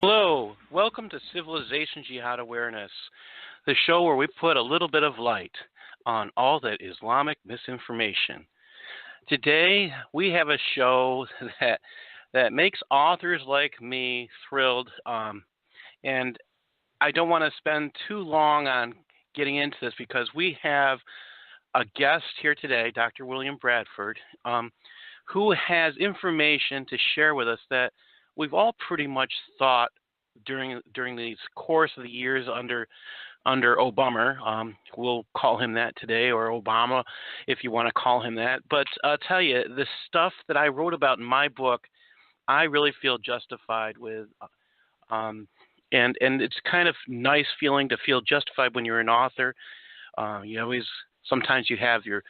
Hello, welcome to Civilization Jihad Awareness, the show where we put a little bit of light on all that Islamic misinformation. Today, we have a show that makes authors like me thrilled, and I don't want to spend too long on getting into this because we have a guest here today, Dr. William Bradford, who has information to share with us that we've all pretty much thought during the course of the years under Obama. We'll call him that today, or Obama, if you want to call him that. But I'll tell you, the stuff that I wrote about in my book, I really feel justified with. And it's kind of nice feeling to feel justified when you're an author. You always, sometimes you have your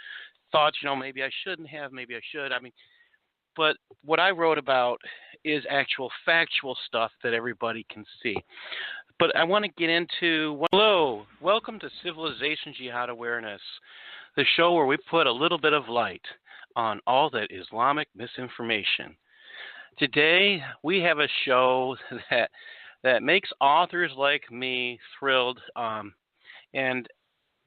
thoughts, maybe I shouldn't have, maybe I should. But what I wrote about is actual factual stuff that everybody can see. But I want to get into, hello, welcome to Civilization Jihad Awareness, the show where we put a little bit of light on all that Islamic misinformation. Today, we have a show that makes authors like me thrilled, and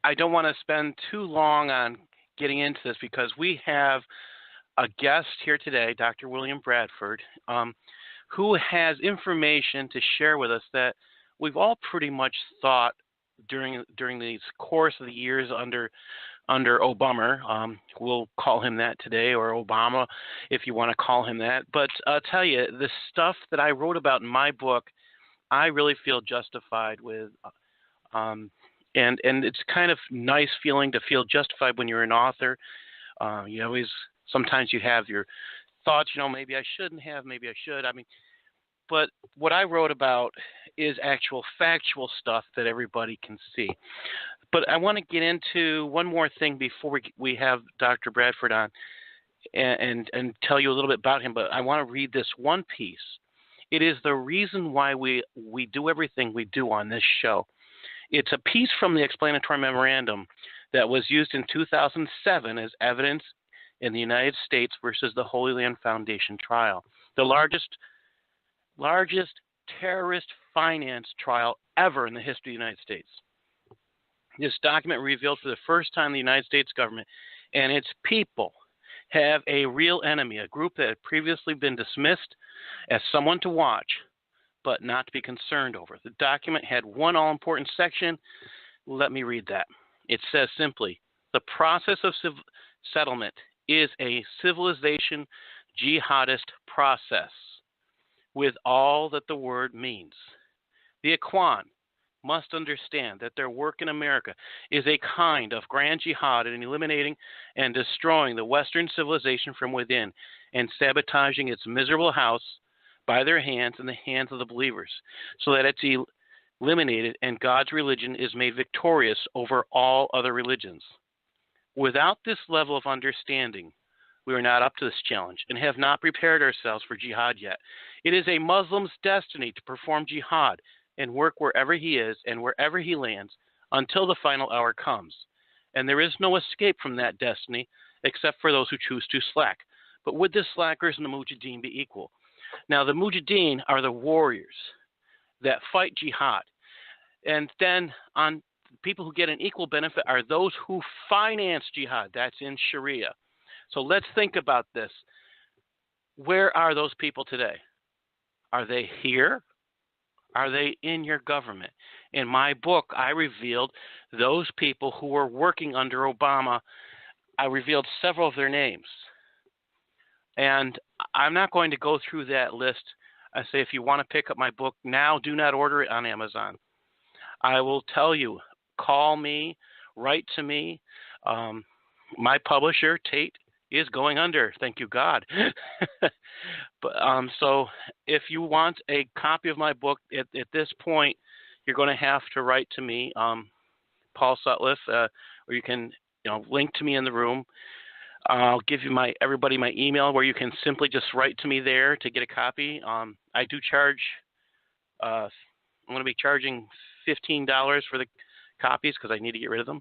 I don't want to spend too long on getting into this because we have a guest here today, Dr. William Bradford, who has information to share with us that we've all pretty much thought during the course of the years under Obama. We'll call him that today, or Obama, if you want to call him that. But I'll tell you, the stuff that I wrote about in my book, I really feel justified with. And it's kind of nice feeling to feel justified when you're an author. You always, sometimes you have your thoughts, maybe I shouldn't have, maybe I should. But what I wrote about is actual factual stuff that everybody can see. But I want to get into one more thing before we have Dr. Bradford on and tell you a little bit about him. But I want to read this one piece. It is the reason why we do everything we do on this show. It's a piece from the explanatory memorandum that was used in 2007 as evidence in the United States versus the Holy Land Foundation trial, the largest terrorist finance trial ever in the history of the United States. This document revealed for the first time the United States government and its people have a real enemy, a group that had previously been dismissed as someone to watch, but not to be concerned over. The document had one all-important section. Let me read that. It says simply, the process of settlement is a civilization jihadist process with all that the word means. The Ikhwan must understand that their work in America is a kind of grand jihad in eliminating and destroying the Western civilization from within and sabotaging its miserable house by their hands and the hands of the believers, so that it's eliminated and God's religion is made victorious over all other religions. Without this level of understanding, we are not up to this challenge and have not prepared ourselves for jihad yet. It is a Muslim's destiny to perform jihad and work wherever he is and wherever he lands until the final hour comes. And there is no escape from that destiny except for those who choose to slack. But would the slackers and the mujahideen be equal? Now, the mujahideen are the warriors that fight jihad. And then on people who get an equal benefit are those who finance jihad. That's in Sharia. So let's think about this. Where are those people today? Are they here? Are they in your government? In my book, I revealed those people who were working under Obama. I revealed several of their names. And I'm not going to go through that list. I say if you want to pick up my book now, do not order it on Amazon. I will tell you, call me, write to me. My publisher, Tate, is going under. Thank you, God. But so if you want a copy of my book at this point, you're going to have to write to me, Paul Sutliff, or you can link to me in the room. I'll give you everybody my email where you can simply just write to me there to get a copy. I do charge. I'm going to be charging $15 for the copies because I need to get rid of them.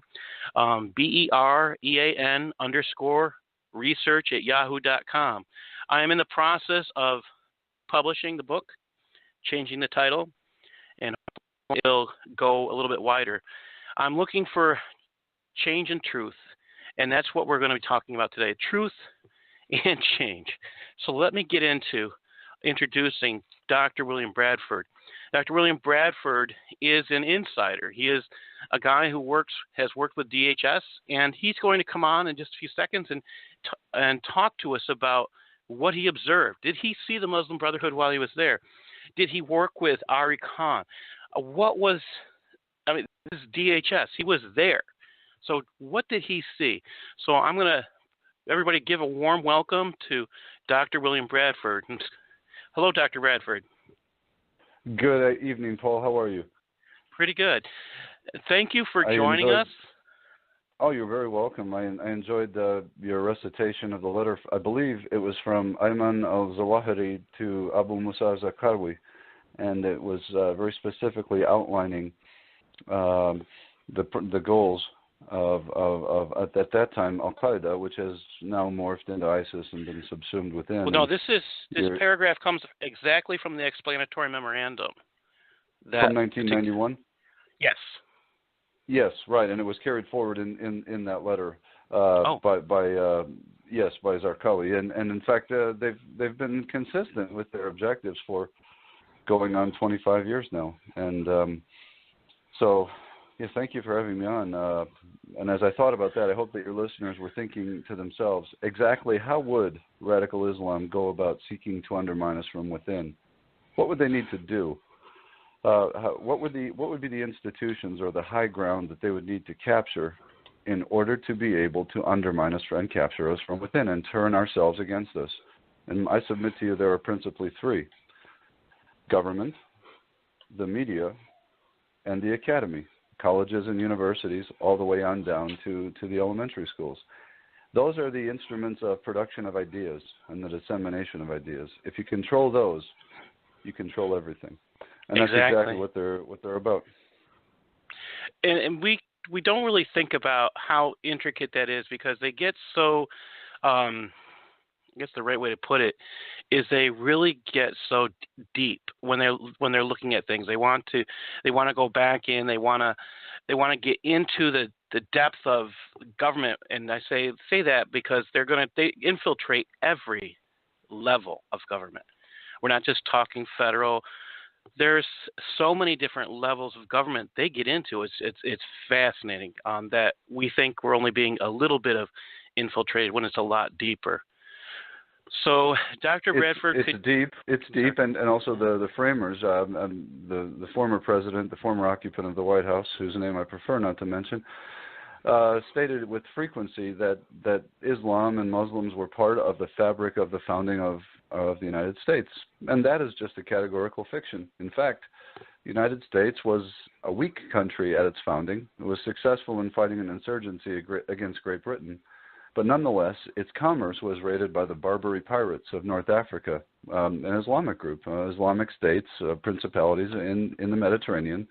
BEREAN_research@yahoo.com. I am in the process of publishing the book, changing the title, and it'll go a little bit wider. I'm looking for change and truth, and that's what we're going to be talking about today, truth and change. So let me get into introducing Dr. William Bradford. Dr. William Bradford is an insider. He is a guy who has worked with DHS, and he's going to come on in just a few seconds and talk to us about what he observed. Did he see the Muslim Brotherhood while he was there? Did he work with Ari Khan? This is DHS. He was there. So what did he see? So I'm going to, everybody give a warm welcome to Dr. William Bradford. Hello, Dr. Bradford. Good evening, Paul. How are you? Pretty good. Thank you for joining us. Oh, you're very welcome. I enjoyed your recitation of the letter. I believe it was from Ayman al-Zawahiri to Abu Musa Zakarwi, and it was very specifically outlining the goals of at that time Al-Qaeda, which has now morphed into ISIS and been subsumed within. Well, no, this paragraph comes exactly from the explanatory memorandum. From 1991? Yes. Yes, right, and it was carried forward in that letter by Zarqawi, and in fact they've been consistent with their objectives for going on 25 years now, and so. Yes, thank you for having me on. And as I thought about that, I hope that your listeners were thinking to themselves, exactly how would radical Islam go about seeking to undermine us from within? What would they need to do? What would be the institutions or the high ground that they would need to capture in order to be able to undermine us and capture us from within and turn ourselves against us? And I submit to you there are principally three: government, the media, and the academy. Colleges and universities, all the way on down to the elementary schools. Those are the instruments of production of ideas and the dissemination of ideas. If you control those, you control everything, and that's exactly what they're about. And we don't really think about how intricate that is, because they get so. I guess the right way to put it is they really get so deep when they're looking at things. They want to go back in. They want to get into the depth of government. And I say that because they infiltrate every level of government. We're not just talking federal. There's so many different levels of government they get into. It's fascinating that we think we're only being a little bit of infiltrated when it's a lot deeper. So, Dr. Bradford, it's deep, and also the framers, the former president, the former occupant of the White House, whose name I prefer not to mention, stated with frequency that Islam and Muslims were part of the fabric of the founding of the United States, and that is just a categorical fiction. In fact, the United States was a weak country at its founding. It was successful in fighting an insurgency against Great Britain. But nonetheless, its commerce was raided by the Barbary pirates of North Africa, an Islamic group, Islamic states, principalities in the Mediterranean.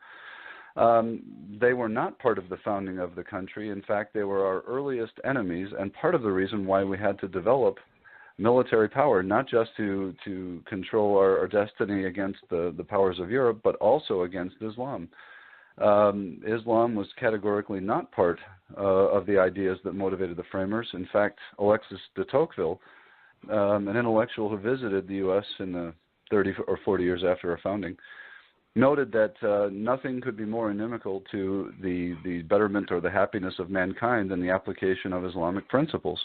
They were not part of the founding of the country. In fact, they were our earliest enemies, and part of the reason why we had to develop military power, not just to control our destiny against the powers of Europe, but also against Islam. Islam was categorically not part of the ideas that motivated the framers. In fact, Alexis de Tocqueville, an intellectual who visited the U.S. in the 30 or 40 years after our founding, noted that nothing could be more inimical to the betterment or the happiness of mankind than the application of Islamic principles.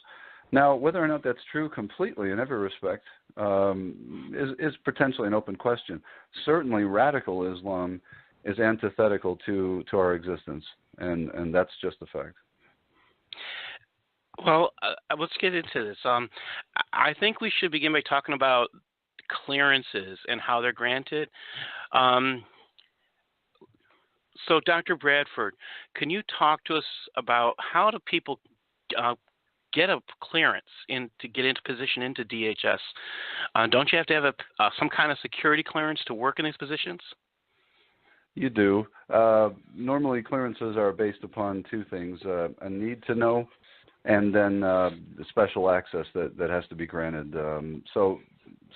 Now, whether or not that's true completely in every respect is potentially an open question. Certainly, radical Islam is antithetical to our existence, and that's just a fact. Well, let's get into this. I think we should begin by talking about clearances and how they're granted. So, Dr. Bradford, can you talk to us about how do people get a clearance to get into position into DHS? Don't you have to have some kind of security clearance to work in these positions? You do. Normally, clearances are based upon two things: a need to know, and then special access that has to be granted. So,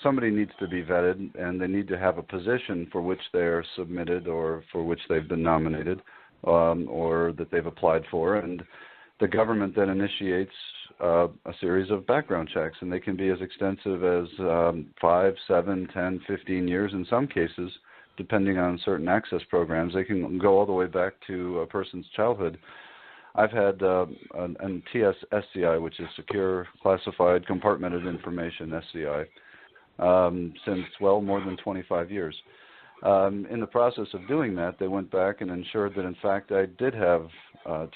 somebody needs to be vetted, and they need to have a position for which they're submitted or for which they've been nominated, or that they've applied for, and the government then initiates a series of background checks, and they can be as extensive as 5, 7, 10, 15 years in some cases, depending on certain access programs. They can go all the way back to a person's childhood. I've had an TS-SCI, which is Secure Classified Compartmented Information, SCI, since, well, more than 25 years. In the process of doing that, they went back and ensured that, in fact, I did have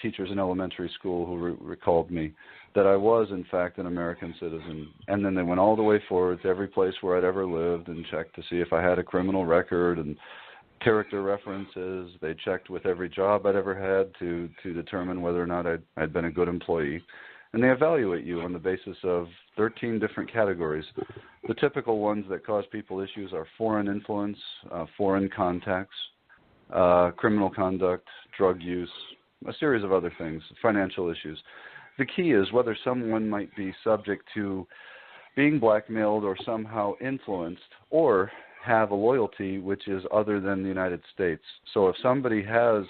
teachers in elementary school who recalled me, that I was, in fact, an American citizen. And then they went all the way forward to every place where I'd ever lived and checked to see if I had a criminal record and character references. They checked with every job I'd ever had to determine whether or not I'd been a good employee. And they evaluate you on the basis of 13 different categories. The typical ones that cause people issues are foreign influence, foreign contacts, criminal conduct, drug use, a series of other things, financial issues. The key is whether someone might be subject to being blackmailed or somehow influenced, or have a loyalty which is other than the United States. So if somebody has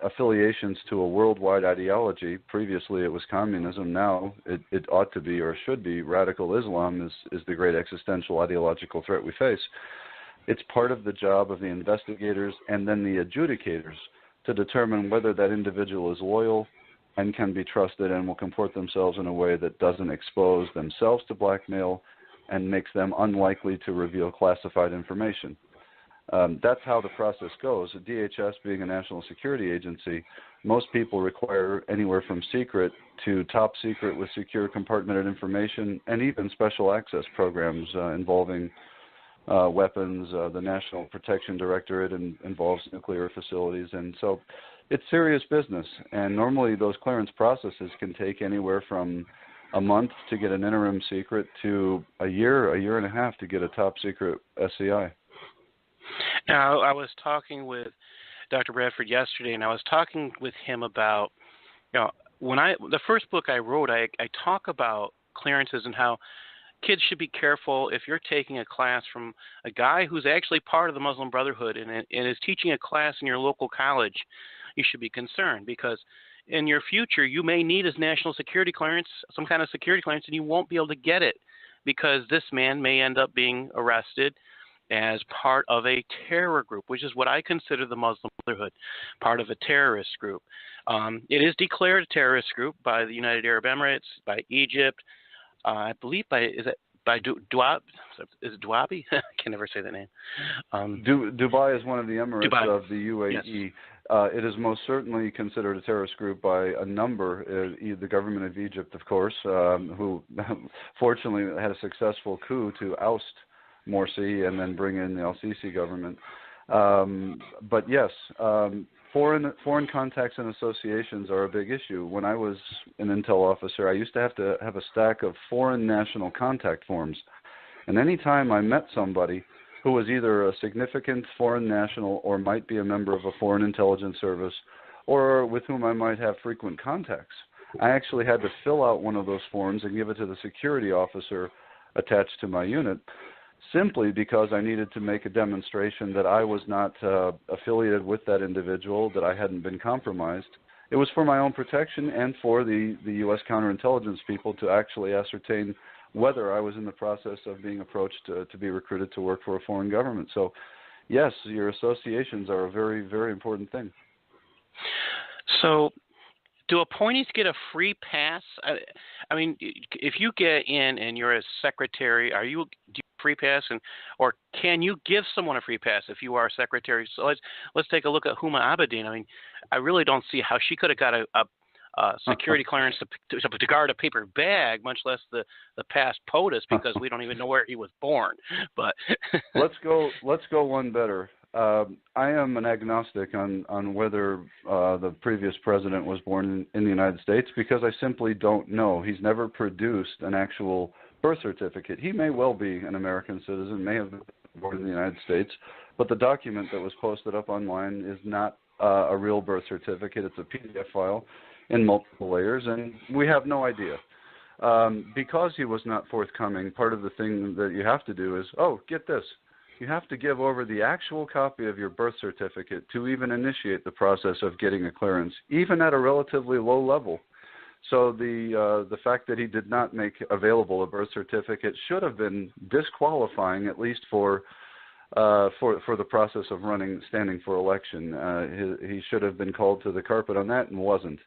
affiliations to a worldwide ideology, previously it was communism, now it ought to be or should be radical Islam is the great existential ideological threat we face. It's part of the job of the investigators and then the adjudicators to determine whether that individual is loyal and can be trusted and will comport themselves in a way that doesn't expose themselves to blackmail and makes them unlikely to reveal classified information. That's how the process goes. The DHS being a national security agency, most people require anywhere from secret to top secret with secure compartmented information, and even special access programs involving weapons. The National Protection Directorate involves nuclear facilities, and so it's serious business. And normally those clearance processes can take anywhere from a month to get an interim secret to a year and a half to get a top secret SCI. Now, I was talking with Dr. Bradford yesterday, and I was talking with him about, the first book I wrote, I talk about clearances and how kids should be careful if you're taking a class from a guy who's actually part of the Muslim Brotherhood and is teaching a class in your local college. You should be concerned because in your future you may need his national security clearance, some kind of security clearance, and you won't be able to get it because this man may end up being arrested as part of a terror group, which is what I consider the Muslim Brotherhood, part of a terrorist group. It is declared a terrorist group by the United Arab Emirates, by Egypt, I believe by Dubai? Is it Dubai? I can never say that name. Dubai is one of the Emirates of the UAE. Yes. It is most certainly considered a terrorist group by a number, the government of Egypt, of course, who fortunately had a successful coup to oust Morsi and then bring in the al-Sisi government. But yes, foreign contacts and associations are a big issue. When I was an intel officer, I used to have a stack of foreign national contact forms. And any time I met somebody who was either a significant foreign national or might be a member of a foreign intelligence service or with whom I might have frequent contacts, I actually had to fill out one of those forms and give it to the security officer attached to my unit, simply because I needed to make a demonstration that I was not affiliated with that individual, that I hadn't been compromised. It was for my own protection and for the U.S. counterintelligence people to actually ascertain whether I was in the process of being approached to be recruited to work for a foreign government. So, yes, your associations are a very, very important thing. So, do appointees get a free pass? I mean, if you get in and you're a secretary, do you free pass, or can you give someone a free pass if you are a secretary? So let's take a look at Huma Abedin. I mean, I really don't see how she could have got a security clearance to guard a paper bag, much less the past POTUS, because we don't even know where he was born. But let's go one better. I am an agnostic on whether the previous president was born in the United States, because I simply don't know. He's never produced an actual birth certificate. He may well be an American citizen, may have been born in the United States, but the document that was posted up online is not a real birth certificate. It's a PDF file in multiple layers, and we have no idea. Because he was not forthcoming, part of the thing that you have to do is, get this, you have to give over the actual copy of your birth certificate to even initiate the process of getting a clearance, even at a relatively low level. So the fact that he did not make available a birth certificate should have been disqualifying, at least for the process of standing for election. He should have been called to the carpet on that and wasn't.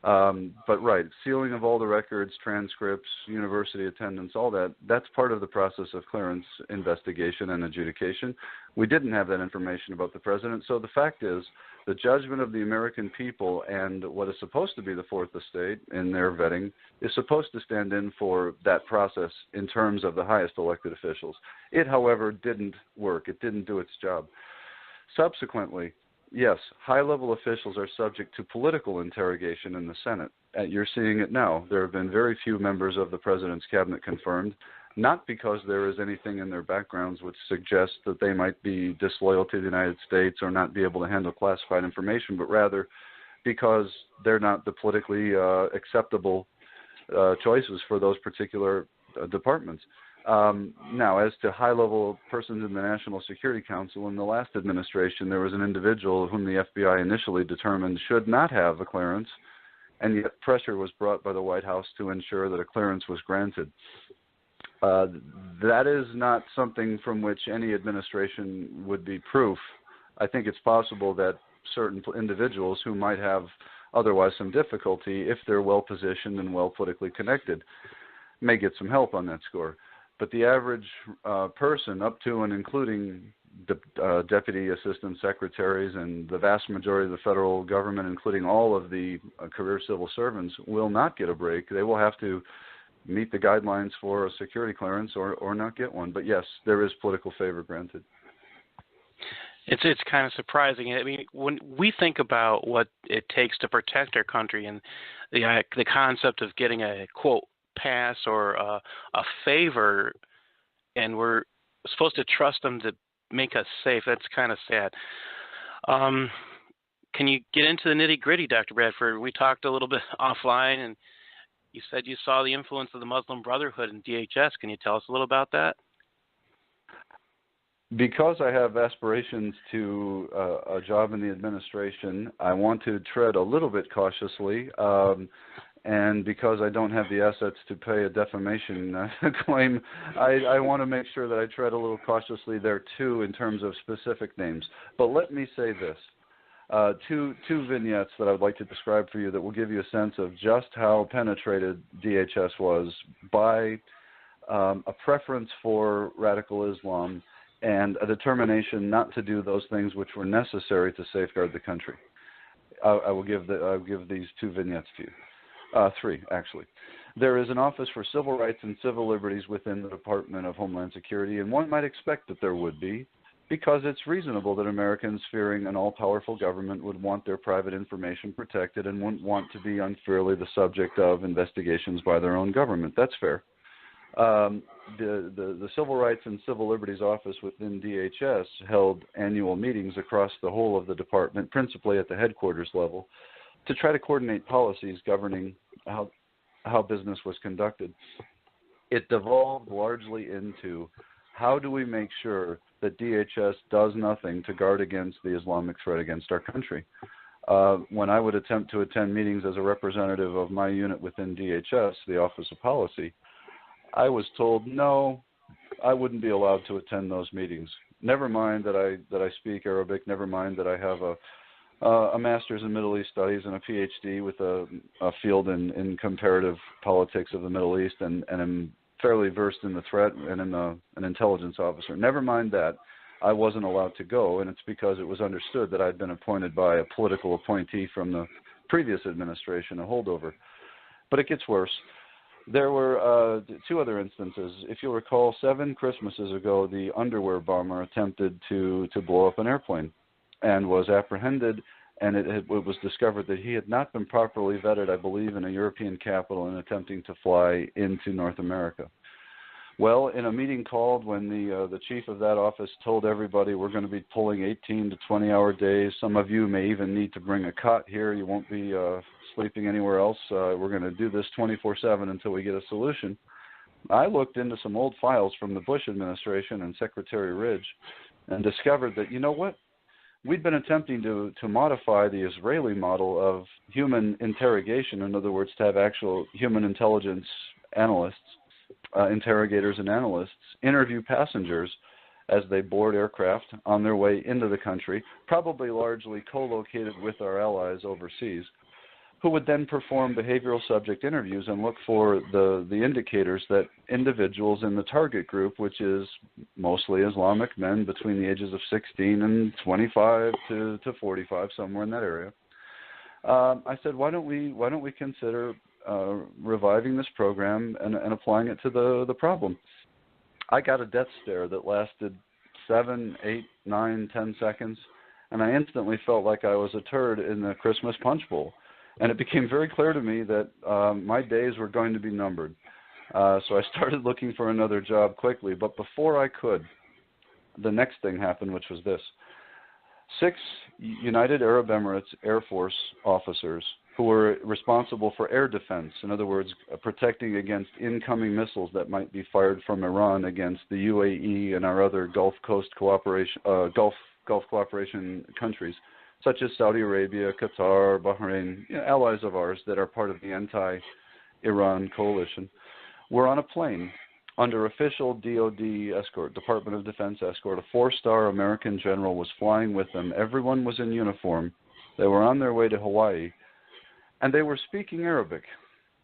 But right, sealing of all the records, transcripts, university attendance, all that's part of the process of clearance investigation and adjudication. We didn't have that information about the president. So the fact is, the judgment of the American people and what is supposed to be the fourth estate in their vetting is supposed to stand in for that process in terms of the highest elected officials. It, however, didn't work. It didn't do its job. Subsequently, yes, high-level officials are subject to political interrogation in the Senate. You're seeing it now. There have been very few members of the president's cabinet confirmed, not because there is anything in their backgrounds which suggests that they might be disloyal to the United States or not be able to handle classified information, but rather because they're not the politically acceptable choices for those particular departments. Now, as to high-level persons in the National Security Council, in the last administration, there was an individual whom the FBI initially determined should not have a clearance, and yet pressure was brought by the White House to ensure that a clearance was granted. That is not something from which any administration would be proof. I think it's possible that certain individuals who might have otherwise some difficulty, if they're well-positioned and well-politically connected, may get some help on that score. But the average person, up to and including the deputy assistant secretaries and the vast majority of the federal government, including all of the career civil servants, will not get a break. They will have to meet the guidelines for a security clearance or not get one. But yes, there is political favor granted. It's kind of surprising. I mean, when we think about what it takes to protect our country and the concept of getting a, quote, pass or a favor, and we're supposed to trust them to make us safe, that's kind of sad. Can you get into the nitty-gritty, Dr. Bradford? We talked a little bit offline, and you said you saw the influence of the Muslim Brotherhood in DHS. Can you tell us a little about that? Because I have aspirations to a job in the administration, I want to tread a little bit cautiously, and because I don't have the assets to pay a defamation claim, I want to make sure that I tread a little cautiously there too in terms of specific names. But let me say this. Two vignettes that I would like to describe for you that will give you a sense of just how penetrated DHS was by a preference for radical Islam and a determination not to do those things which were necessary to safeguard the country. I'll give these two vignettes to you. Three, actually. There is an Office for Civil Rights and Civil Liberties within the Department of Homeland Security, and one might expect that there would be, because it's reasonable that Americans fearing an all-powerful government would want their private information protected and wouldn't want to be unfairly the subject of investigations by their own government. That's fair. The Civil Rights and Civil Liberties Office within DHS held annual meetings across the whole of the department, principally at the headquarters level, to try to coordinate policies governing how business was conducted. It devolved largely into how do we make sure that DHS does nothing to guard against the Islamic threat against our country. When I would attempt to attend meetings as a representative of my unit within DHS, the Office of Policy, I was told, no, I wouldn't be allowed to attend those meetings. Never mind that I speak Arabic, never mind that I have a master's in Middle East studies and a PhD with a field in comparative politics of the Middle East, and am fairly versed in the threat and in an intelligence officer. Never mind that. I wasn't allowed to go, and it's because it was understood that I'd been appointed by a political appointee from the previous administration, a holdover. But it gets worse. There were two other instances. If you'll recall, 7 Christmases ago, the underwear bomber attempted to blow up an airplane and was apprehended, and it was discovered that he had not been properly vetted, I believe, in a European capital in attempting to fly into North America. Well, in a meeting called when the chief of that office told everybody we're going to be pulling 18 to 20-hour days. Some of you may even need to bring a cot here. You won't be sleeping anywhere else. We're going to do this 24/7 until we get a solution. I looked into some old files from the Bush administration and Secretary Ridge and discovered that, you know what? We'd been attempting to modify the Israeli model of human interrogation, in other words, to have actual human intelligence analysts, interrogators and analysts, interview passengers as they board aircraft on their way into the country, probably largely co-located with our allies overseas, who would then perform behavioral subject interviews and look for the indicators that individuals in the target group, which is mostly Islamic men between the ages of 16 and 25 to 45, somewhere in that area. I said, why don't we consider reviving this program and applying it to the problem? I got a death stare that lasted 7, 8, 9, 10 seconds, and I instantly felt like I was a turd in the Christmas punch bowl. And it became very clear to me that my days were going to be numbered. So I started looking for another job quickly. But before I could, the next thing happened, which was this. 6 United Arab Emirates Air Force officers who were responsible for air defense, in other words, protecting against incoming missiles that might be fired from Iran against the UAE and our other Gulf cooperation countries, such as Saudi Arabia, Qatar, Bahrain, allies of ours that are part of the anti-Iran coalition, were on a plane under official DOD escort, Department of Defense escort. A 4-star American general was flying with them. Everyone was in uniform. They were on their way to Hawaii, and they were speaking Arabic,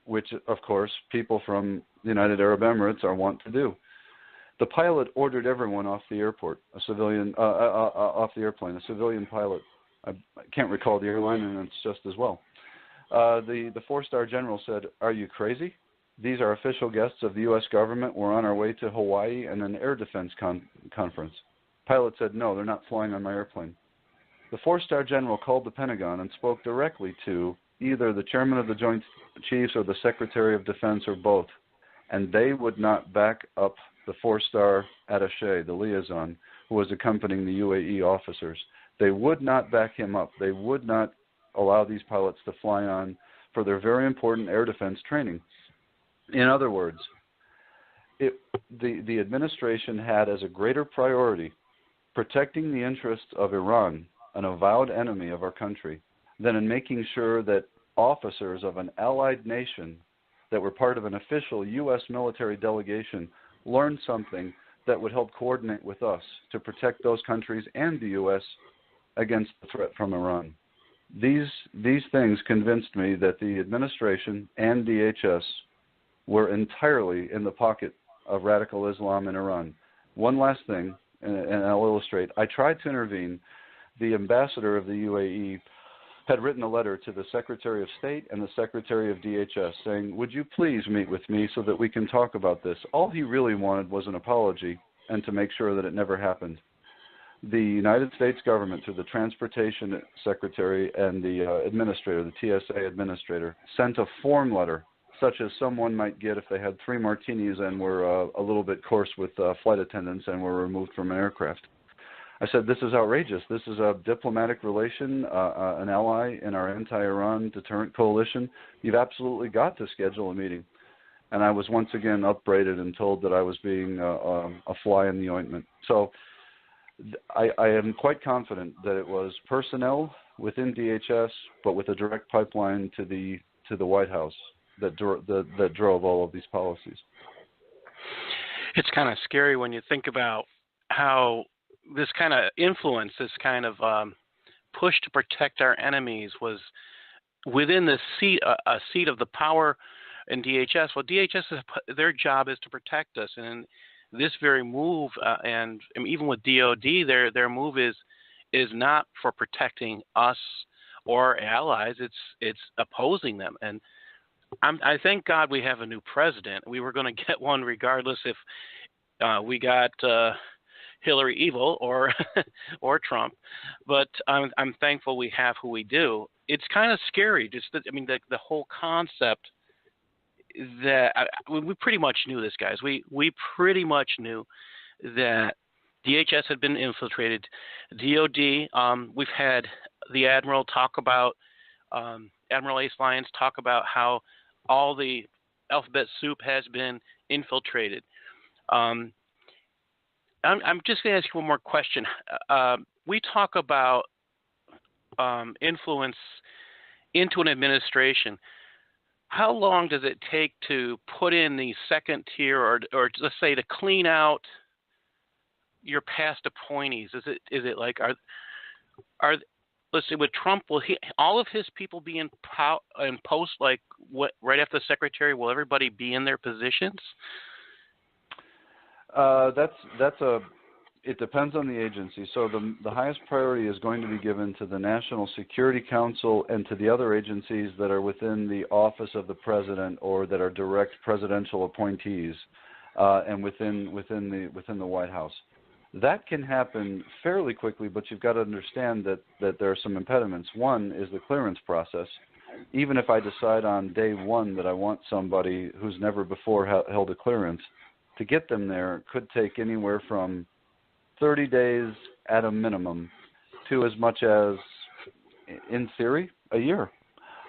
which, of course, people from the United Arab Emirates are wont to do. The pilot ordered everyone off the airport, off the airplane, a civilian pilot. I can't recall the airline, and it's just as well. The 4-star general said, "Are you crazy? These are official guests of the U.S. government. We're on our way to Hawaii and an air defense conference." Pilot said, "No, they're not flying on my airplane." The 4-star general called the Pentagon and spoke directly to either the chairman of the Joint Chiefs or the Secretary of Defense or both, and they would not back up the 4-star attaché, the liaison, who was accompanying the UAE officers. They would not back him up. They would not allow these pilots to fly on for their very important air defense training. In other words, the administration had as a greater priority protecting the interests of Iran, an avowed enemy of our country, than in making sure that officers of an allied nation that were part of an official U.S. military delegation learned something that would help coordinate with us to protect those countries and the U.S. against the threat from Iran. These things convinced me that the administration and DHS were entirely in the pocket of radical Islam in Iran. One last thing, and I'll illustrate. I tried to intervene. The ambassador of the UAE had written a letter to the Secretary of State and the Secretary of DHS saying, "Would you please meet with me so that we can talk about this?" All he really wanted was an apology and to make sure that it never happened. The United States government, through the Transportation Secretary and the administrator, the TSA administrator, sent a form letter, such as someone might get if they had 3 martinis and were a little bit coarse with flight attendants and were removed from an aircraft. I said, "This is outrageous. This is a diplomatic relation, an ally in our anti-Iran deterrent coalition. You've absolutely got to schedule a meeting." And I was once again upbraided and told that I was being a fly in the ointment. So I am quite confident that it was personnel within DHS, but with a direct pipeline to the White House that drove all of these policies. It's kind of scary when you think about how this kind of influence, this kind of push to protect our enemies was within the seat, a seat of the power in DHS. Well, DHS, their job is to protect us, and this very move, and even with DOD, their move is not for protecting us or allies. It's opposing them. And I thank God we have a new president. We were going to get one regardless if we got Hillary evil or or Trump. But I'm thankful we have who we do. It's kind of scary. Just that, the whole concept we pretty much knew this, guys. We pretty much knew that DHS had been infiltrated. DOD, we've had the Admiral talk about, Admiral Ace Lyons talk about how all the alphabet soup has been infiltrated. I'm just going to ask you one more question. We talk about influence into an administration. How long does it take to put in the second tier, or let's say to clean out your past appointees? Is it like are let's say with Trump, will all of his people be in post like what right after the secretary? Will everybody be in their positions? It depends on the agency. So the highest priority is going to be given to the National Security Council and to the other agencies that are within the office of the president or that are direct presidential appointees, and within the White House. That can happen fairly quickly, but you've got to understand that there are some impediments. One is the clearance process. Even if I decide on day one that I want somebody who's never before held a clearance, to get them there could take anywhere from 30 days at a minimum to as much as, in theory, a year.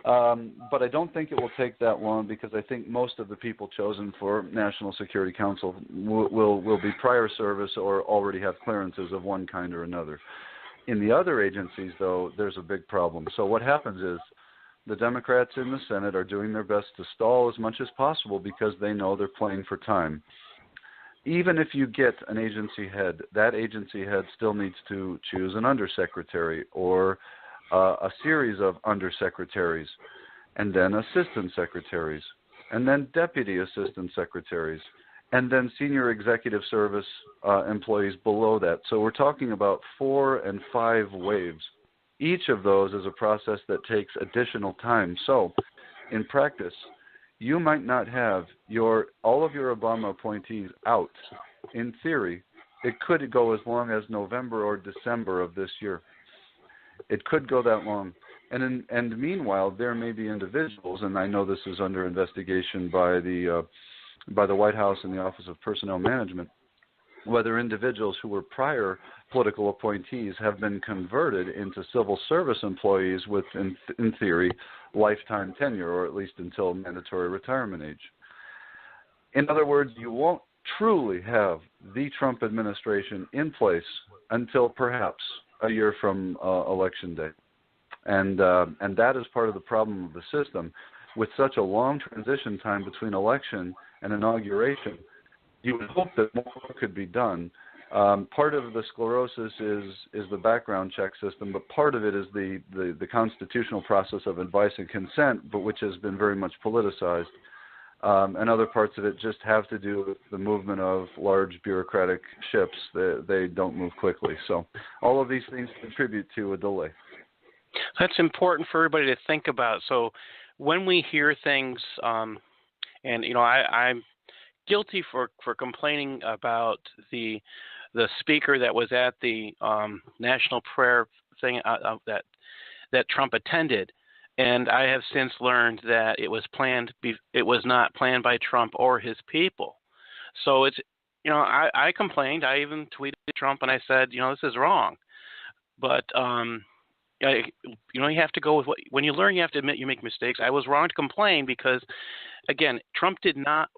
But I don't think it will take that long because I think most of the people chosen for National Security Council will be prior service or already have clearances of one kind or another. In the other agencies, though, there's a big problem. So what happens is the Democrats in the Senate are doing their best to stall as much as possible because they know they're playing for time. Even if you get an agency head, that agency head still needs to choose an undersecretary or a series of undersecretaries, and then assistant secretaries, and then deputy assistant secretaries, and then senior executive service employees below that. So we're talking about 4 and 5 waves. Each of those is a process that takes additional time. So in practice, you might not have all of your Obama appointees out. In theory, it could go as long as November or December of this year. It could go that long. And meanwhile, there may be individuals, and I know this is under investigation by the White House and the Office of Personnel Management, whether individuals who were prior political appointees have been converted into civil service employees with, in theory, lifetime tenure, or at least until mandatory retirement age. In other words, you won't truly have the Trump administration in place until perhaps a year from Election Day. And that is part of the problem of the system. With such a long transition time between election and inauguration, you would hope that more could be done. Part of the sclerosis is the background check system, but part of it is the constitutional process of advice and consent, but which has been very much politicized. And other parts of it just have to do with the movement of large bureaucratic ships. They don't move quickly. So all of these things contribute to a delay. That's important for everybody to think about. So when we hear things, and I'm guilty for complaining about the speaker that was at the national prayer thing that Trump attended, and I have since learned that it was planned. It was not planned by Trump or his people. So it's I complained. I even tweeted Trump and I said this is wrong. But you have to go with when you learn, you have to admit you make mistakes. I was wrong to complain because, again, Trump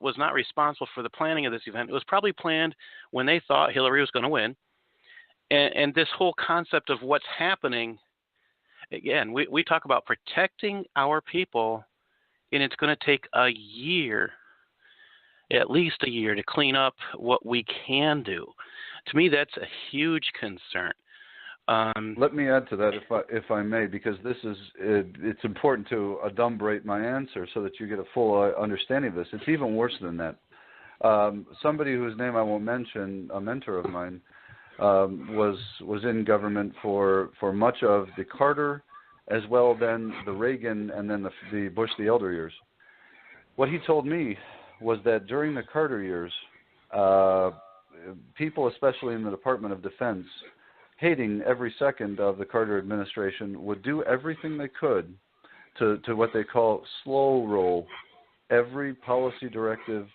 was not responsible for the planning of this event. It was probably planned when they thought Hillary was going to win. And this whole concept of what's happening, again, we talk about protecting our people, and it's going to take a year, at least a year, to clean up what we can do. To me, that's a huge concern. Let me add to that, if I may, because it's important to adumbrate my answer so that you get a full understanding of this. It's even worse than that. Somebody whose name I won't mention, a mentor of mine, was in government for much of the Carter, as well then the Reagan, and then the Bush the Elder years. What he told me was that during the Carter years, people, especially in the Department of Defense, hating every second of the Carter administration, would do everything they could to what they call slow roll every policy directive,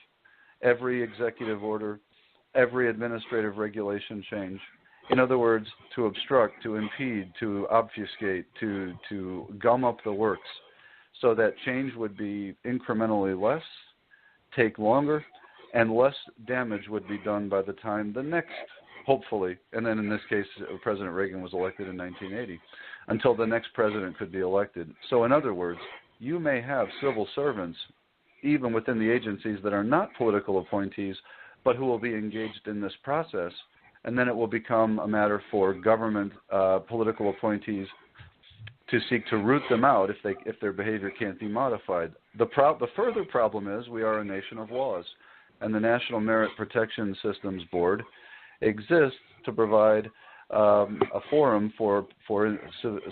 every executive order, every administrative regulation change. In other words, to obstruct, to impede, to obfuscate, to gum up the works, so that change would be incrementally less, take longer, and less damage would be done by the time the next, hopefully, and then in this case, President Reagan was elected in 1980, until the next president could be elected. So in other words, you may have civil servants, even within the agencies that are not political appointees, but who will be engaged in this process, and then it will become a matter for government political appointees to seek to root them out if their behavior can't be modified. The further problem is we are a nation of laws, and the National Merit Protection Systems Board exists to provide a forum for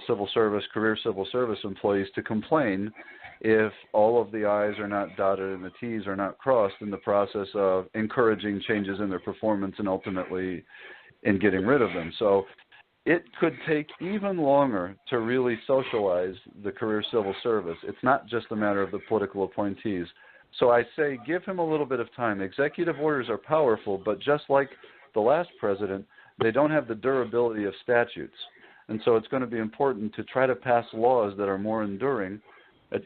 civil service, career civil service employees to complain if all of the I's are not dotted and the T's are not crossed in the process of encouraging changes in their performance and ultimately in getting rid of them. So it could take even longer to really socialize the career civil service. It's not just a matter of the political appointees. So I say give him a little bit of time. Executive orders are powerful, but just like the last president, they don't have the durability of statutes. And so it's going to be important to try to pass laws that are more enduring,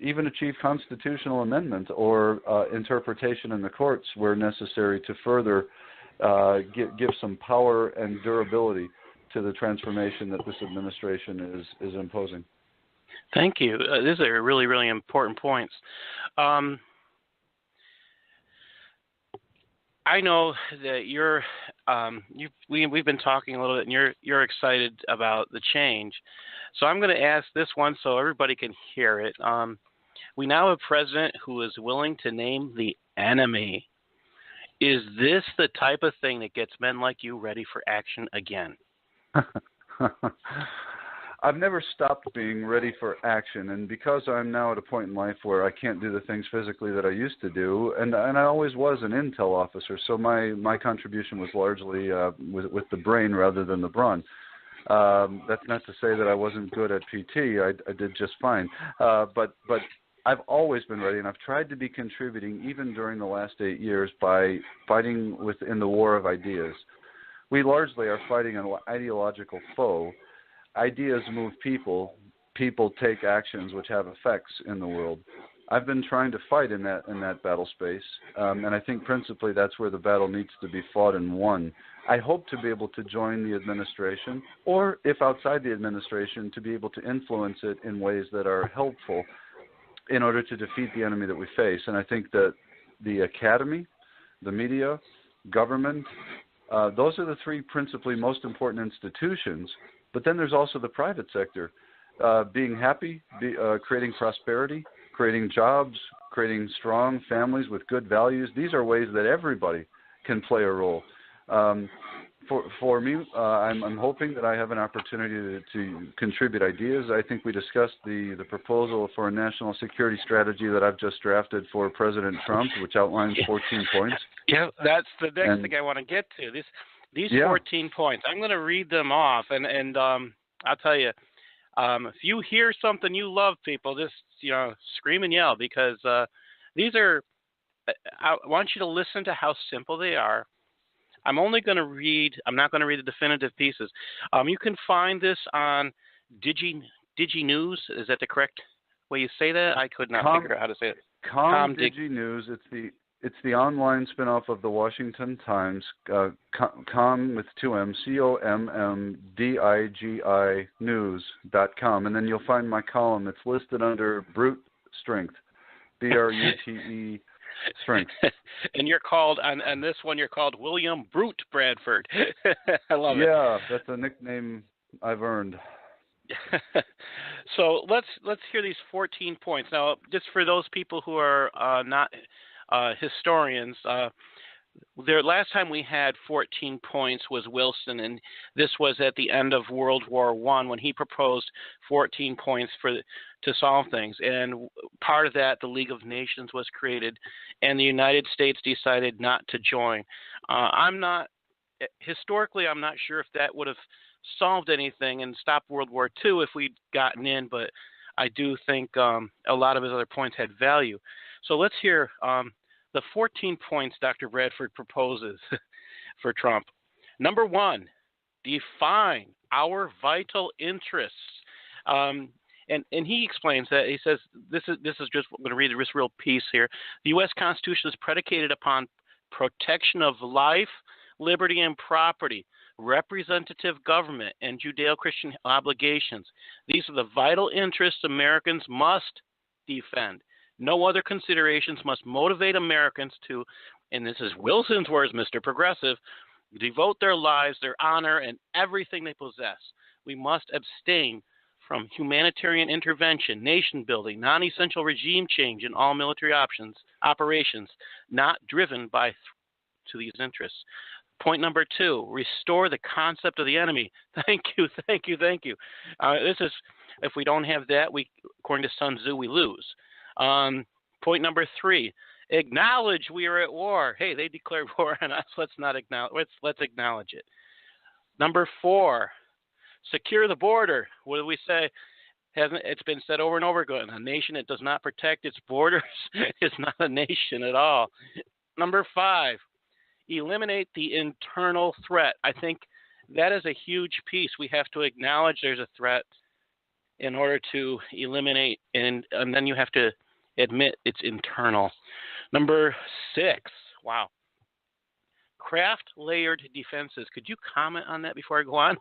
even achieve constitutional amendment or interpretation in the courts where necessary to further give some power and durability to the transformation that this administration is imposing. Thank you. These are really, really important points. I know that we've been talking a little bit, and you're excited about the change. So I'm going to ask this one so everybody can hear it. We now have a president who is willing to name the enemy. Is this the type of thing that gets men like you ready for action again? I've never stopped being ready for action, and because I'm now at a point in life where I can't do the things physically that I used to do, and I always was an intel officer, so my contribution was largely with the brain rather than the brawn. That's not to say that I wasn't good at PT. I did just fine, but I've always been ready, and I've tried to be contributing even during the last 8 years by fighting within the war of ideas. We largely are fighting an ideological foe. Ideas move people. People take actions which have effects in the world. I've been trying to fight in that battle space, and I think principally that's where the battle needs to be fought and won. I hope to be able to join the administration, or if outside the administration, to be able to influence it in ways that are helpful in order to defeat the enemy that we face. And I think that the academy, the media, government, those are the three principally most important institutions. But then there's also the private sector, being happy, creating prosperity, creating jobs, creating strong families with good values. These are ways that everybody can play a role. For me, I'm hoping that I have an opportunity to contribute ideas. I think we discussed the proposal for a national security strategy that I've just drafted for President Trump, which outlines 14 points. Yeah, that's the next thing I want to get to. These 14 points. I'm going to read them off, and I'll tell you, if you hear something you love, people, just scream and yell, because these are. I want you to listen to how simple they are. I'm not going to read the definitive pieces. You can find this on Digi News. Is that the correct way you say that? I could not figure out how to say it. Digi News. It's the online spinoff of the Washington Times. Com with two M's. COMMDIGI News.com, and then you'll find my column. It's listed under Brute Strength. BRUTE. Strength. And you're called on this one. You're called William Brute Bradford. I love it. Yeah, that's a nickname I've earned. So let's hear these 14 points now. Just for those people who are not historians, the last time we had 14 points was Wilson, and this was at the end of World War I when he proposed 14 points to solve things. And part of that, the League of Nations was created, and the United States decided not to join. Historically, I'm not sure if that would have solved anything and stopped World War II if we'd gotten in, but I do think a lot of his other points had value. So let's hear the 14 points Dr. Bradford proposes for Trump. Number 1, define our vital interests. And he explains that. He says, this is just, I'm going to read this real piece here. The U.S. Constitution is predicated upon protection of life, liberty, and property, representative government, and Judeo-Christian obligations. These are the vital interests Americans must defend. No other considerations must motivate Americans to, and this is Wilson's words, Mr. Progressive, devote their lives, their honor, and everything they possess. We must abstain from humanitarian intervention, nation building, non-essential regime change, and all military operations not driven to these interests. Point number 2, restore the concept of the enemy. Thank you. This is, if we don't have that, according to Sun Tzu, we lose. Point number 3, acknowledge we are at war. Hey, they declared war on us. Let's acknowledge it. Number 4, secure the border. What do we say? It's been said over and over again. A nation that does not protect its borders is not a nation at all. Number 5, eliminate the internal threat. I think that is a huge piece. We have to acknowledge there's a threat in order to eliminate, and then you have to admit it's internal. Number 6, wow. Craft layered defenses. Could you comment on that before I go on?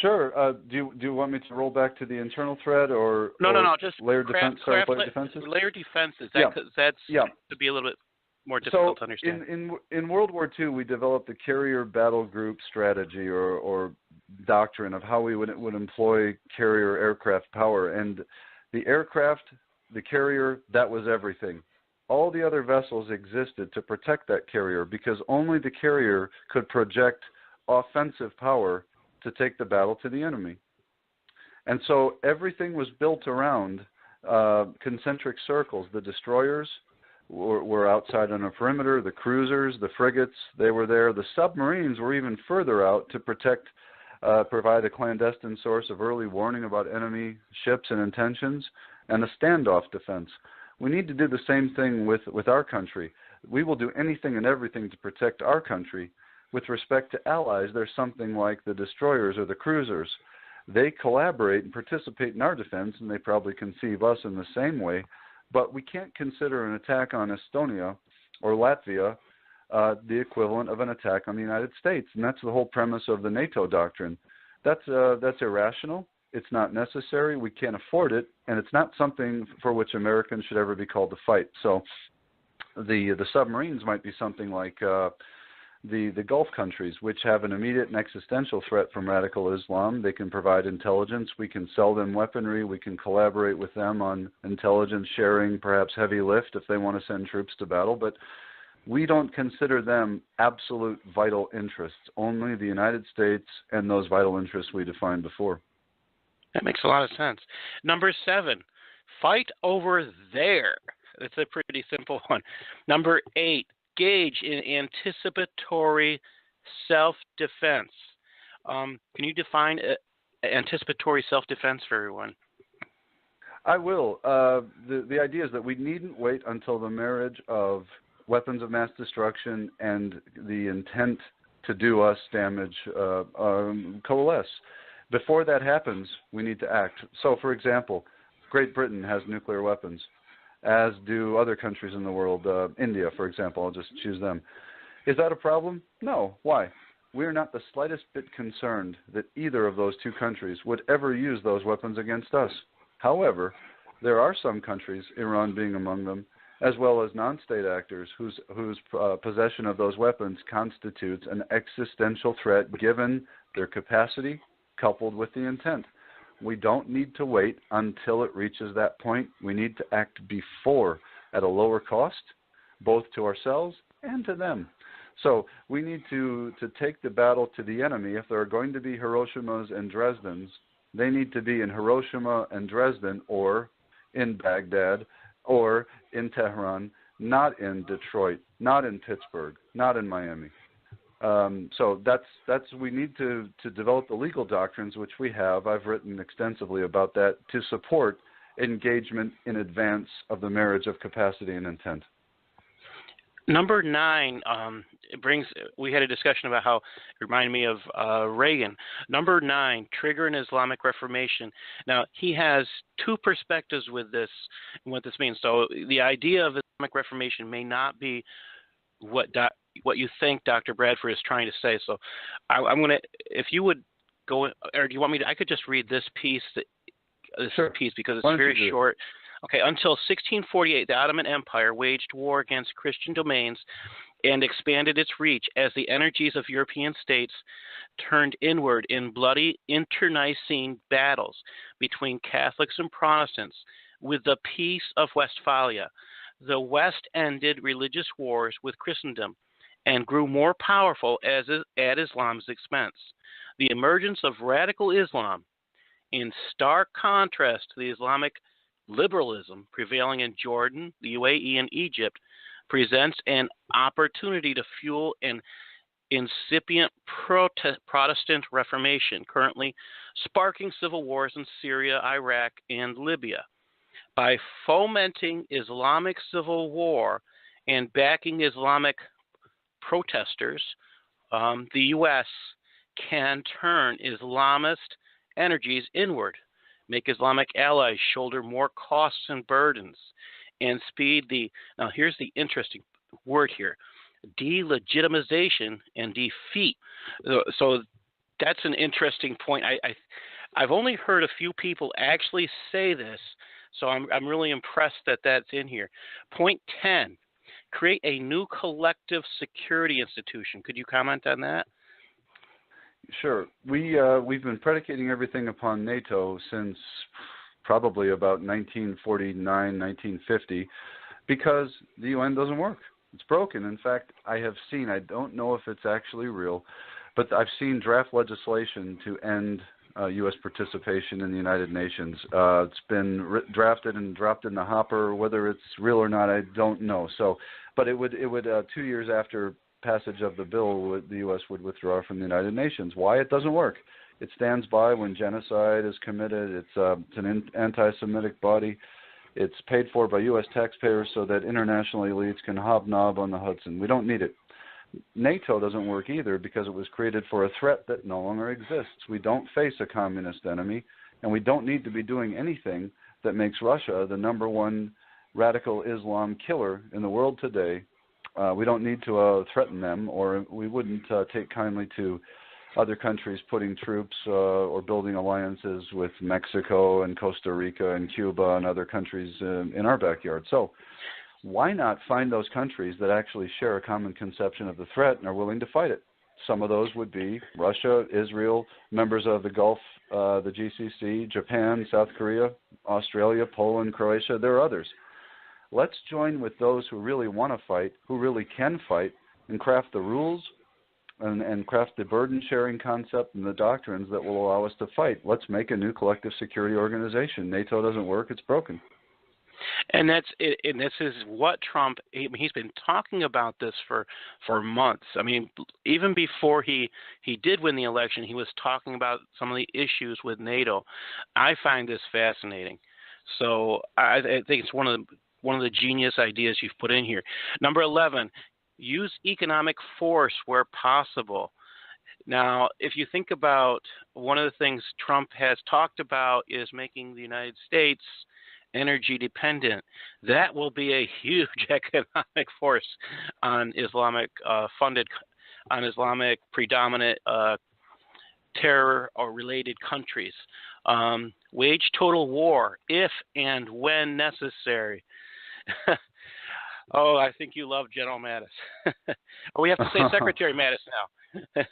Sure. Do you want me to roll back to the internal threat or No. Just layered defenses? Layered defenses. That's to be a little bit more difficult to understand. In World War II, we developed the carrier battle group strategy or doctrine of how we would employ carrier aircraft power. And the aircraft, the carrier, that was everything. All the other vessels existed to protect that carrier because only the carrier could project offensive power to take the battle to the enemy. And so everything was built around concentric circles. The destroyers were outside on a perimeter, the cruisers, the frigates, they were there. The submarines were even further out to provide a clandestine source of early warning about enemy ships and intentions, and a standoff defense. We need to do the same thing with our country. We will do anything and everything to protect our country. With respect to allies, there's something like the destroyers or the cruisers. They collaborate and participate in our defense, and they probably conceive us in the same way. But we can't consider an attack on Estonia or Latvia the equivalent of an attack on the United States, and that's the whole premise of the NATO doctrine. That's irrational. It's not necessary. We can't afford it, and it's not something for which Americans should ever be called to fight. So the submarines might be something like the Gulf countries, which have an immediate and existential threat from radical Islam. They can provide intelligence. We can sell them weaponry. We can collaborate with them on intelligence sharing, perhaps heavy lift if they want to send troops to battle. But we don't consider them absolute vital interests, only the United States and those vital interests we defined before. That makes a lot of sense. Number 7, fight over there. That's a pretty simple one. Number 8, engage in anticipatory self-defense. Can you define anticipatory self-defense for everyone? I will. The idea is that we needn't wait until the marriage of weapons of mass destruction and the intent to do us damage coalesce. Before that happens, we need to act. So, for example, Great Britain has nuclear weapons, as do other countries in the world. India, for example, I'll just choose them. Is that a problem? No. Why? We are not the slightest bit concerned that either of those two countries would ever use those weapons against us. However, there are some countries, Iran being among them, as well as non-state actors whose possession of those weapons constitutes an existential threat given their capacity coupled with the intent. We don't need to wait until it reaches that point. We need to act before at a lower cost, both to ourselves and to them. So we need to take the battle to the enemy. If there are going to be Hiroshimas and Dresdens, they need to be in Hiroshima and Dresden or in Baghdad or in Tehran, not in Detroit, not in Pittsburgh, not in Miami. So that's we need to develop the legal doctrines, which we have. I've written extensively about that to support engagement in advance of the marriage of capacity and intent. Number 9, we had a discussion about how it reminded me of Reagan. Number 9, trigger an Islamic Reformation. Now, he has two perspectives with this and what this means. So the idea of Islamic Reformation may not be what you think Dr. Bradford is trying to say. So I'm going to, if you would go, or do you want me to, I could just read this piece, Sure. because it's very short. Okay, until 1648, the Ottoman Empire waged war against Christian domains and expanded its reach as the energies of European states turned inward in bloody internecine battles between Catholics and Protestants. With the Peace of Westphalia, the West ended religious wars with Christendom and grew more powerful at Islam's expense. The emergence of radical Islam, in stark contrast to the Islamic liberalism prevailing in Jordan, the UAE, and Egypt, presents an opportunity to fuel an incipient Protestant Reformation, currently sparking civil wars in Syria, Iraq, and Libya. By fomenting Islamic civil war and backing Islamic protesters, the U.S. can turn Islamist energies inward, make Islamic allies shoulder more costs and burdens, and speed the, now here's the interesting word here, delegitimization and defeat. So that's an interesting point. I've only heard a few people actually say this, so I'm really impressed that that's in here. Point 10, create a new collective security institution. Could you comment on that? Sure. We've been predicating everything upon NATO since probably about 1949, 1950, because the UN doesn't work. It's broken. In fact, I have seen, I don't know if it's actually real, but I've seen draft legislation to end U.S. participation in the United Nations. It's been drafted and dropped in the hopper. Whether it's real or not, I don't know. So, but it would 2 years after passage of the bill, the U.S. would withdraw from the United Nations. Why? It doesn't work. It stands by when genocide is committed. It's an anti-Semitic body. It's paid for by U.S. taxpayers so that international elites can hobnob on the Hudson. We don't need it. NATO doesn't work either because it was created for a threat that no longer exists. We don't face a communist enemy, and we don't need to be doing anything that makes Russia the number one radical Islam killer in the world today. We don't need to threaten them, or we wouldn't take kindly to other countries putting troops or building alliances with Mexico and Costa Rica and Cuba and other countries in our backyard. So why not find those countries that actually share a common conception of the threat and are willing to fight it? Some of those would be Russia, Israel, members of the Gulf, the GCC, Japan, South Korea, Australia, Poland, Croatia. There are others. Let's join with those who really want to fight, who really can fight, and craft the rules and craft the burden-sharing concept and the doctrines that will allow us to fight. Let's make a new collective security organization. NATO doesn't work. It's broken. And this is what Trump, he's been talking about this for months. I mean, even before he did win the election, he was talking about some of the issues with NATO. I find this fascinating. So I think it's one of the genius ideas you've put in here. Number 11, use economic force where possible. Now, if you think about one of the things Trump has talked about is making the United States energy dependent. That will be a huge economic force on Islamic predominant terror or related countries. Wage total war if and when necessary. Oh, I think you love General Mattis. Or we have to say Secretary Mattis now.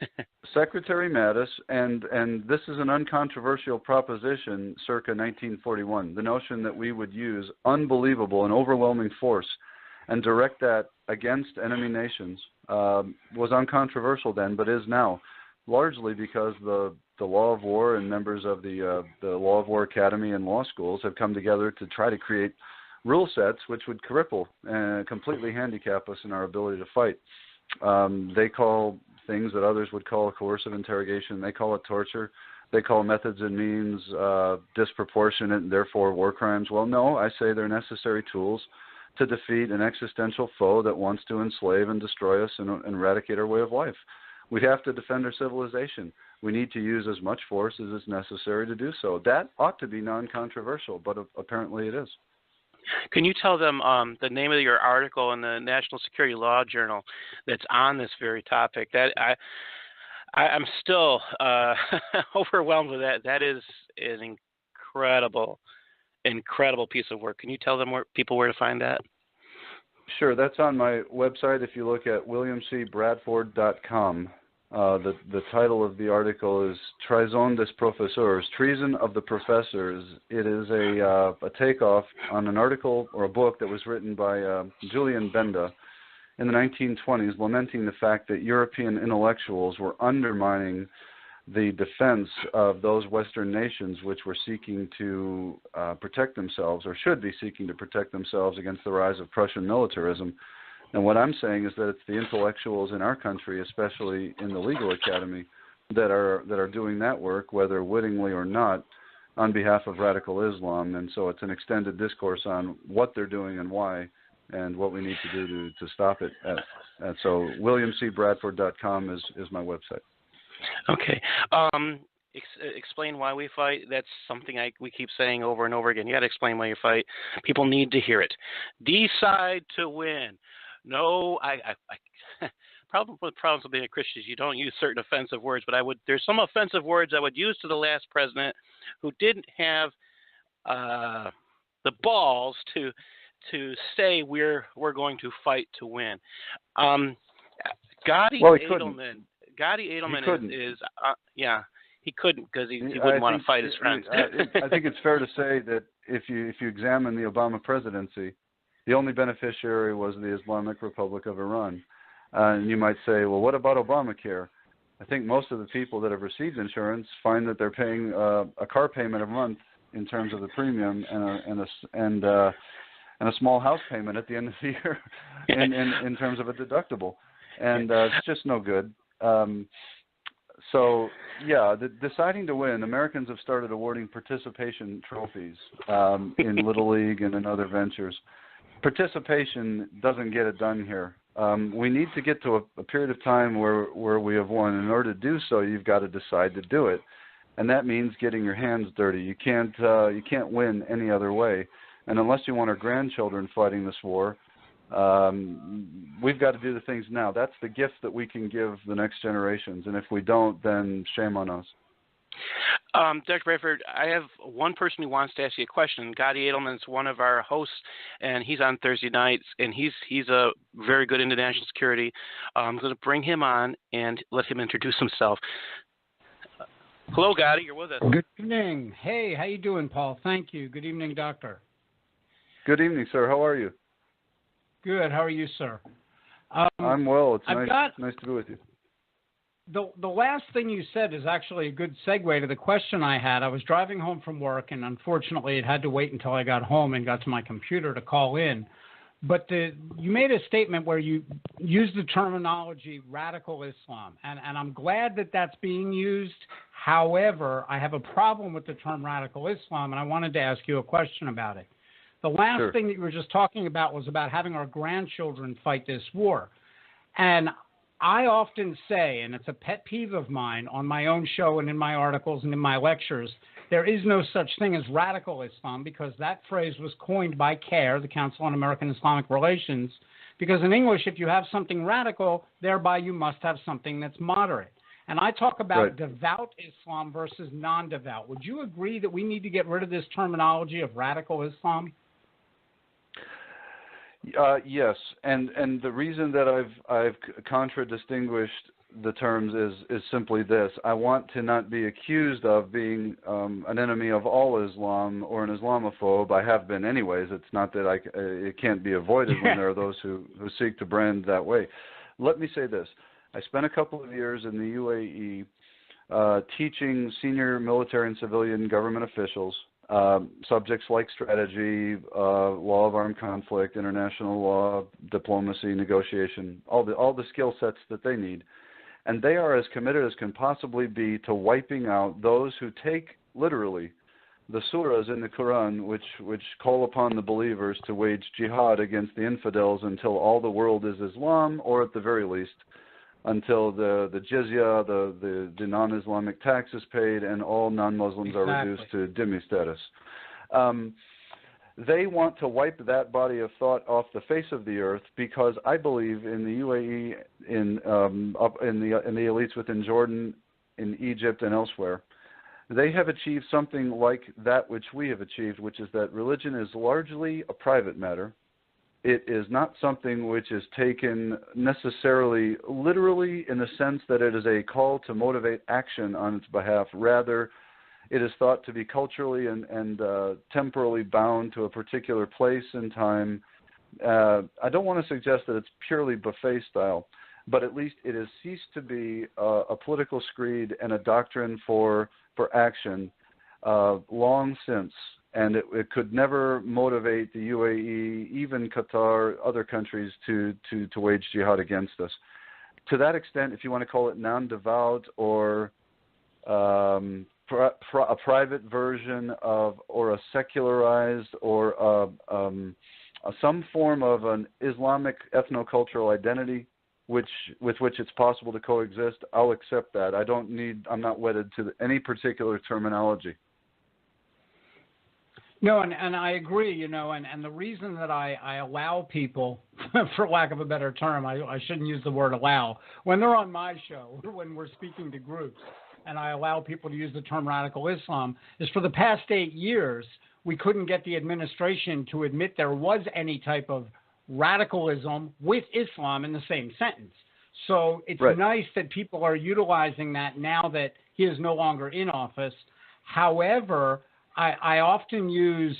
Secretary Mattis, and this is an uncontroversial proposition circa 1941, the notion that we would use unbelievable and overwhelming force and direct that against enemy nations was uncontroversial then, but is now, largely because the law of war and members of the Law of War Academy and law schools have come together to try to create rule sets which would cripple and completely handicap us in our ability to fight. They call things that others would call coercive interrogation. They call it torture. they call methods and means disproportionate and therefore war crimes. Well, no, I say they're necessary tools to defeat an existential foe that wants to enslave and destroy us and eradicate our way of life. We have to defend our civilization. We need to use as much force as is necessary to do so. That ought to be non-controversial, but apparently it is. Can you tell them the name of your article in the National Security Law Journal that's on this very topic? That I'm still overwhelmed with that. That is an incredible piece of work. Can you tell them people where to find that? Sure. That's on my website. If you look at williamcbradford.com, the title of the article is Trahison des Professeurs, Treason of the Professors. It is a takeoff on an article or a book that was written by Julian Benda in the 1920s, lamenting the fact that European intellectuals were undermining the defense of those Western nations which were seeking to protect themselves, or should be seeking to protect themselves against the rise of Prussian militarism. And what I'm saying is that it's the intellectuals in our country, especially in the legal academy, that are doing that work, whether wittingly or not, on behalf of radical Islam. And so it's an extended discourse on what they're doing and why, and what we need to do to stop it. So williamcbradford.com is my website. Okay. Explain why we fight. That's something we keep saying over and over again. You got to explain why you fight. People need to hear it. Decide to win. No, problem with problems with being a Christian is you don't use certain offensive words, but there's some offensive words I would use to the last president who didn't have the balls to say we're going to fight to win. Gotti Edelman. Gotti Edelman is he couldn't because he wouldn't want to fight his friends. I think it's fair to say that if you examine the Obama presidency, the only beneficiary was the Islamic Republic of Iran. And you might say, well, what about Obamacare? I think most of the people that have received insurance find that they're paying a car payment a month in terms of the premium and a small house payment at the end of the year in terms of a deductible. And it's just no good. Deciding to win, Americans have started awarding participation trophies in Little League and in other ventures. Participation doesn't get it done here. We need to get to a period of time where we have won. In order to do so, you've got to decide to do it, and that means getting your hands dirty. You can't win any other way. And unless you want our grandchildren fighting this war, we've got to do the things now. That's the gift that we can give the next generations. And if we don't, then shame on us. Dr. Bradford, I have one person who wants to ask you a question. Gotti Edelman is one of our hosts, and he's on Thursday nights, and he's a very good into national security. I'm going to bring him on and let him introduce himself. Hello, Gotti. You're with us. Good evening. Hey, how you doing, Paul? Thank you. Good evening, Doctor. Good evening, sir. How are you? Good. How are you, sir? I'm well. It's nice to be with you. The last thing you said is actually a good segue to the question I had. I was driving home from work, and unfortunately it had to wait until I got home and got to my computer to call in. But you made a statement where you used the terminology radical Islam, and I'm glad that that's being used. However, I have a problem with the term radical Islam, and I wanted to ask you a question about it. The last thing that you were just talking about was about having our grandchildren fight this war. And I often say, and it's a pet peeve of mine on my own show and in my articles and in my lectures, there is no such thing as radical Islam because that phrase was coined by CAIR, the Council on American Islamic Relations, because in English, if you have something radical, thereby you must have something that's moderate. And I talk about devout Islam versus non-devout. Would you agree that we need to get rid of this terminology of radical Islam? Yes, and the reason that I've contradistinguished the terms is simply this: I want to not be accused of being an enemy of all Islam or an Islamophobe. I have been anyways. It's not that it can't be avoided when there are those who seek to brand that way. Let me say this: I spent a couple of years in the UAE teaching senior military and civilian government officials subjects like strategy, law of armed conflict, international law, diplomacy, negotiation, all the skill sets that they need. And they are as committed as can possibly be to wiping out those who take literally the surahs in the Quran, which call upon the believers to wage jihad against the infidels until all the world is Islam, or at the very least, until the jizya, the non-Islamic tax is paid, and all non-Muslims are reduced to dhimmi status. They want to wipe that body of thought off the face of the earth because I believe in the UAE, in the elites within Jordan, in Egypt, and elsewhere, they have achieved something like that which we have achieved, which is that religion is largely a private matter. It is not something which is taken necessarily literally in the sense that it is a call to motivate action on its behalf. Rather, it is thought to be culturally and temporally bound to a particular place and time. I don't want to suggest that it's purely buffet style, but at least it has ceased to be a political screed and a doctrine for action long since. And it could never motivate the UAE, even Qatar, other countries to wage jihad against us. To that extent, if you want to call it non-devout or a private version of, or a secularized, or some form of an Islamic ethno-cultural identity, with which it's possible to coexist, I'll accept that. I'm not wedded to any particular terminology. No, and I agree, and the reason that I allow people, for lack of a better term, I shouldn't use the word allow, when they're on my show, when we're speaking to groups, and I allow people to use the term radical Islam, is for the past 8 years, we couldn't get the administration to admit there was any type of radicalism with Islam in the same sentence. So it's nice that people are utilizing that now that he is no longer in office. However, I often use,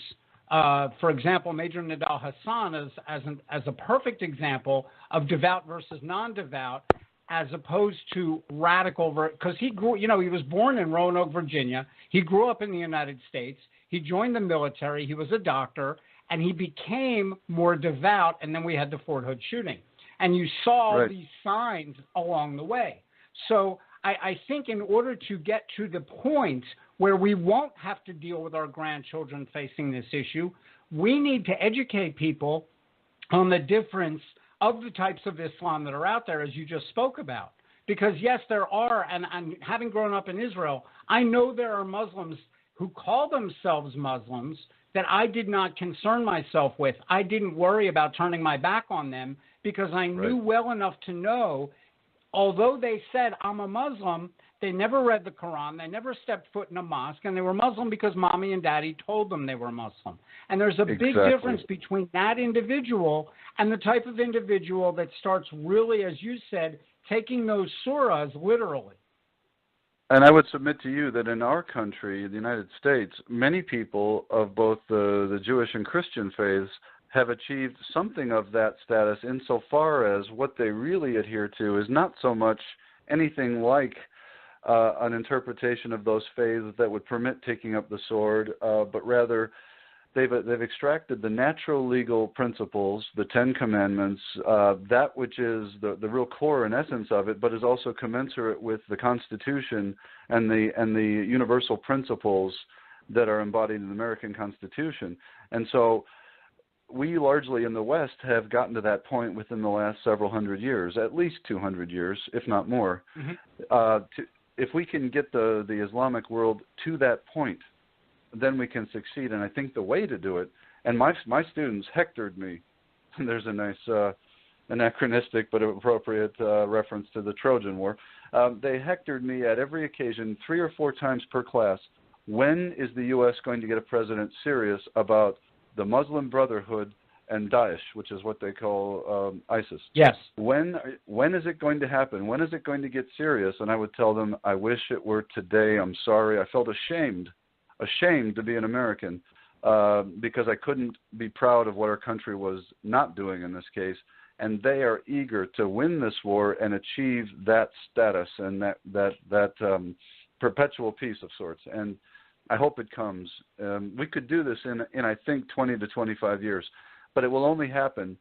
for example, Major Nidal Hassan as a perfect example of devout versus non-devout, as opposed to radical, because he grew, he was born in Roanoke, Virginia. He grew up in the United States. He joined the military. He was a doctor, and he became more devout. And then we had the Fort Hood shooting, and you saw these signs along the way. So I think in order to get to the point where we won't have to deal with our grandchildren facing this issue, we need to educate people on the difference of the types of Islam that are out there, as you just spoke about. Because, yes, there are, and having grown up in Israel, I know there are Muslims who call themselves Muslims that I did not concern myself with. I didn't worry about turning my back on them because I knew well enough to know, although they said, I'm a Muslim, they never read the Quran, they never stepped foot in a mosque, and they were Muslim because mommy and daddy told them they were Muslim. And there's a big difference between that individual and the type of individual that starts really, as you said, taking those surahs literally. And I would submit to you that in our country, the United States, many people of both the Jewish and Christian faiths have achieved something of that status insofar as what they really adhere to is not so much anything like an interpretation of those faiths that would permit taking up the sword, but rather they've extracted the natural legal principles, the Ten Commandments, that which is the real core and essence of it, but is also commensurate with the Constitution and the universal principles that are embodied in the American Constitution. And so we largely in the West have gotten to that point within the last several hundred years, at least 200 years, if not more. If we can get the Islamic world to that point, then we can succeed. And I think the way to do it, and my students hectored me. There's a nice anachronistic but appropriate reference to the Trojan War. They hectored me at every occasion, 3 or 4 times per class. When is the U.S. going to get a president serious about the Muslim Brotherhood and Daesh, which is what they call ISIS? Yes. When is it going to happen? When is it going to get serious? And I would tell them, I wish it were today. I'm sorry. I felt ashamed to be an American because I couldn't be proud of what our country was not doing in this case. And they are eager to win this war and achieve that status and that perpetual peace of sorts. And I hope it comes. We could do this in I think 20 to 25 years, but it will only happen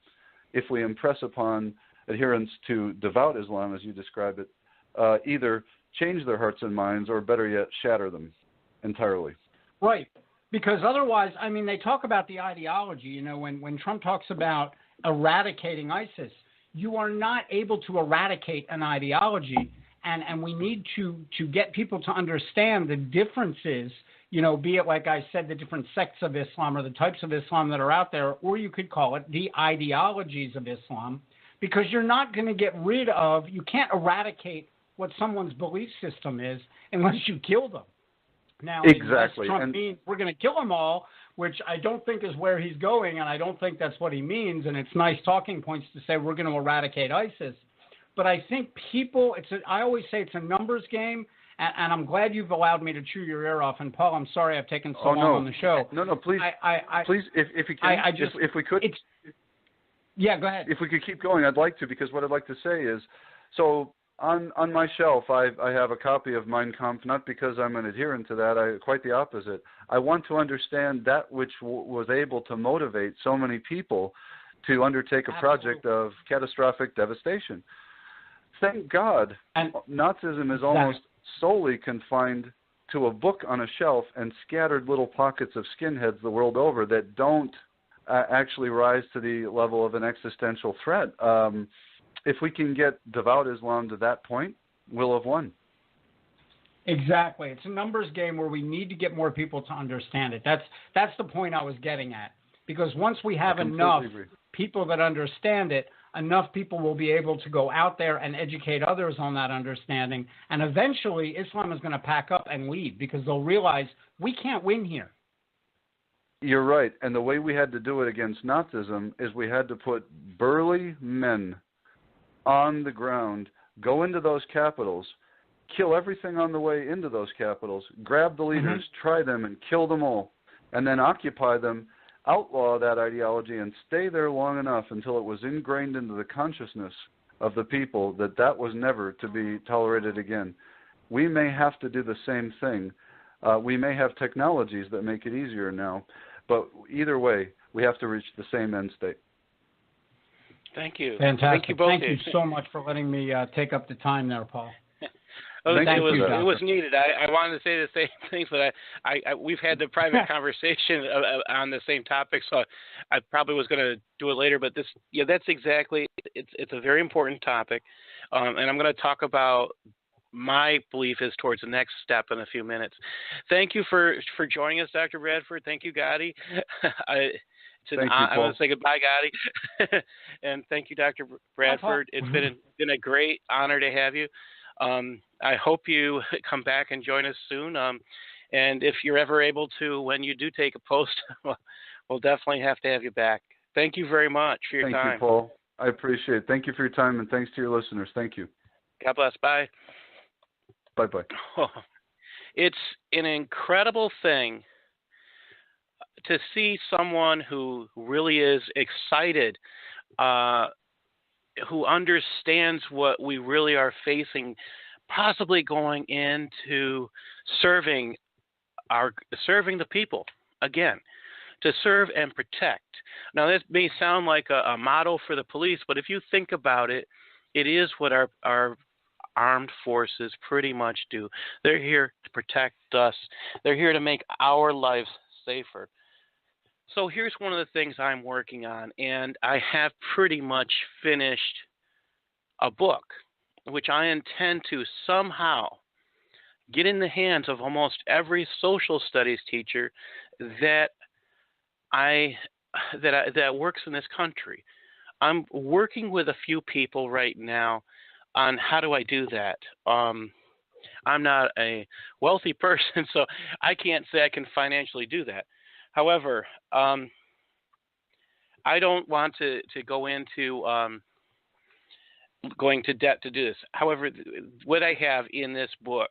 if we impress upon adherents to devout Islam, as you describe it, either change their hearts and minds or, better yet, shatter them entirely. Right. Because otherwise, I mean, they talk about the ideology. You know, when Trump talks about eradicating ISIS, you are not able to eradicate an ideology. And we need to get people to understand the differences, you know, be it, like I said, the different sects of Islam or the types of Islam that are out there, or you could call it the ideologies of Islam, because you're not going to get rid of, you can't eradicate what someone's belief system is unless you kill them. Now, exactly. Trump means we're going to kill them all, which I don't think is where he's going, and I don't think that's what he means. And it's nice talking points to say we're going to eradicate ISIS. But I think people, I always say it's a numbers game, and I'm glad you've allowed me to chew your ear off. And Paul, I'm sorry I've taken so long on the show. No, please, please, if you can, if we could. Yeah, go ahead. If we could keep going, I'd like to, because what I'd like to say is, so on my shelf, I have a copy of Mein Kampf, not because I'm an adherent to that, quite the opposite. I want to understand that which was able to motivate so many people to undertake a project of catastrophic devastation. Thank God, Nazism is almost solely confined to a book on a shelf and scattered little pockets of skinheads the world over that don't actually rise to the level of an existential threat. If we can get devout Islam to that point, we'll have won. Exactly. It's a numbers game where we need to get more people to understand it. That's the point I was getting at. Because once we have enough people that understand it, enough people will be able to go out there and educate others on that understanding. And eventually, Islam is going to pack up and leave because they'll realize we can't win here. You're right. And the way we had to do it against Nazism is we had to put burly men on the ground, go into those capitals, kill everything on the way into those capitals, grab the leaders, try them, and kill them all, and then occupy them, outlaw that ideology, and stay there long enough until it was ingrained into the consciousness of the people that was never to be tolerated again. We may have to do the same thing. We may have technologies that make it easier now, but either way, we have to reach the same end state. Thank you. Fantastic. Thank you both. Thank you so much for letting me take up the time there, Paul. It was needed. I wanted to say the same things, but we've had the private conversation on the same topic, so I probably was going to do it later. But that's exactly. It's a very important topic, and I'm going to talk about my belief is towards the next step in a few minutes. Thank you for joining us, Dr. Bradford. Thank you, Gotti. I want to say goodbye, Gotti, and thank you, Dr. Bradford. It's been a great honor to have you. I hope you come back and join us soon. And if you're ever able to, when you do take a post, we'll definitely have to have you back. Thank you very much for your time. Thank you, Paul. I appreciate it. Thank you for your time, and thanks to your listeners. Thank you. God bless. Bye. Bye-bye. It's an incredible thing to see someone who really is excited, who understands what we really are facing, possibly going into serving the people again, to serve and protect. Now, this may sound like a motto for the police, but if you think about it, it is what our armed forces pretty much do. They're here to protect us. They're here to make our lives safer. So here's one of the things I'm working on, and I have pretty much finished a book, which I intend to somehow get in the hands of almost every social studies teacher that works in this country. I'm working with a few people right now on how do I do that. I'm not a wealthy person, so I can't say I can financially do that. However, I don't want to go into going to debt to do this. However, what I have in this book,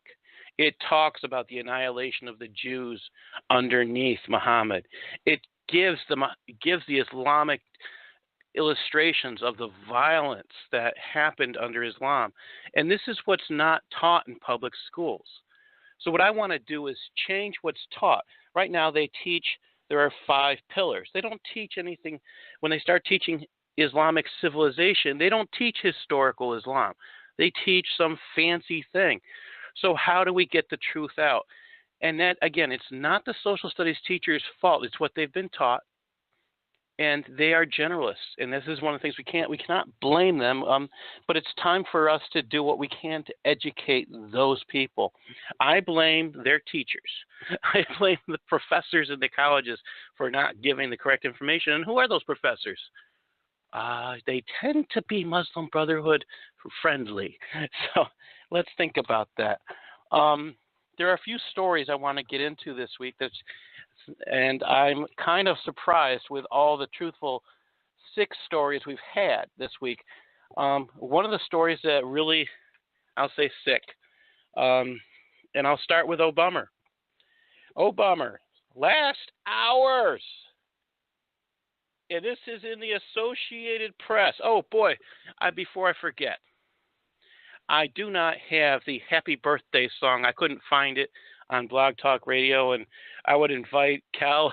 it talks about the annihilation of the Jews underneath Muhammad. It gives the Islamic illustrations of the violence that happened under Islam. And this is what's not taught in public schools. So what I want to do is change what's taught. Right now there are 5 pillars. They don't teach anything. When they start teaching Islamic civilization, they don't teach historical Islam. They teach some fancy thing. So how do we get the truth out? And that, again, it's not the social studies teacher's fault. It's what they've been taught. And they are generalists. And this is one of the things we cannot blame them. But it's time for us to do what we can to educate those people. I blame their teachers. I blame the professors in the colleges for not giving the correct information. And who are those professors? They tend to be Muslim Brotherhood friendly. So let's think about that. There are a few stories I want to get into this week, and I'm kind of surprised with all the truthful 6 stories we've had this week. One of the stories that really, I'll say sick, and I'll start with Obama. Obama, last hours. And this is in the Associated Press. Oh, boy, before I forget, I do not have the happy birthday song. I couldn't find it on Blog Talk Radio, and I would invite Cal,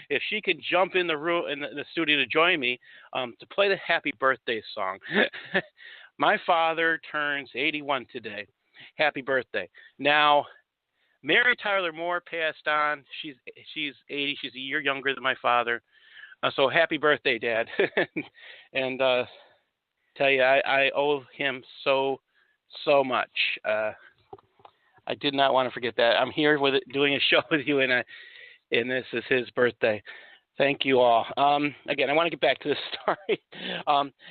if she could jump in the room in the studio to join me, to play the happy birthday song. My father turns 81 today. Happy birthday. Now, Mary Tyler Moore passed on. She's 80. She's a year younger than my father. So happy birthday, Dad. And tell you, I owe him so much. I did not want to forget that. I'm here doing a show with you, and this is his birthday. Thank you all. Again, I want to get back to this story.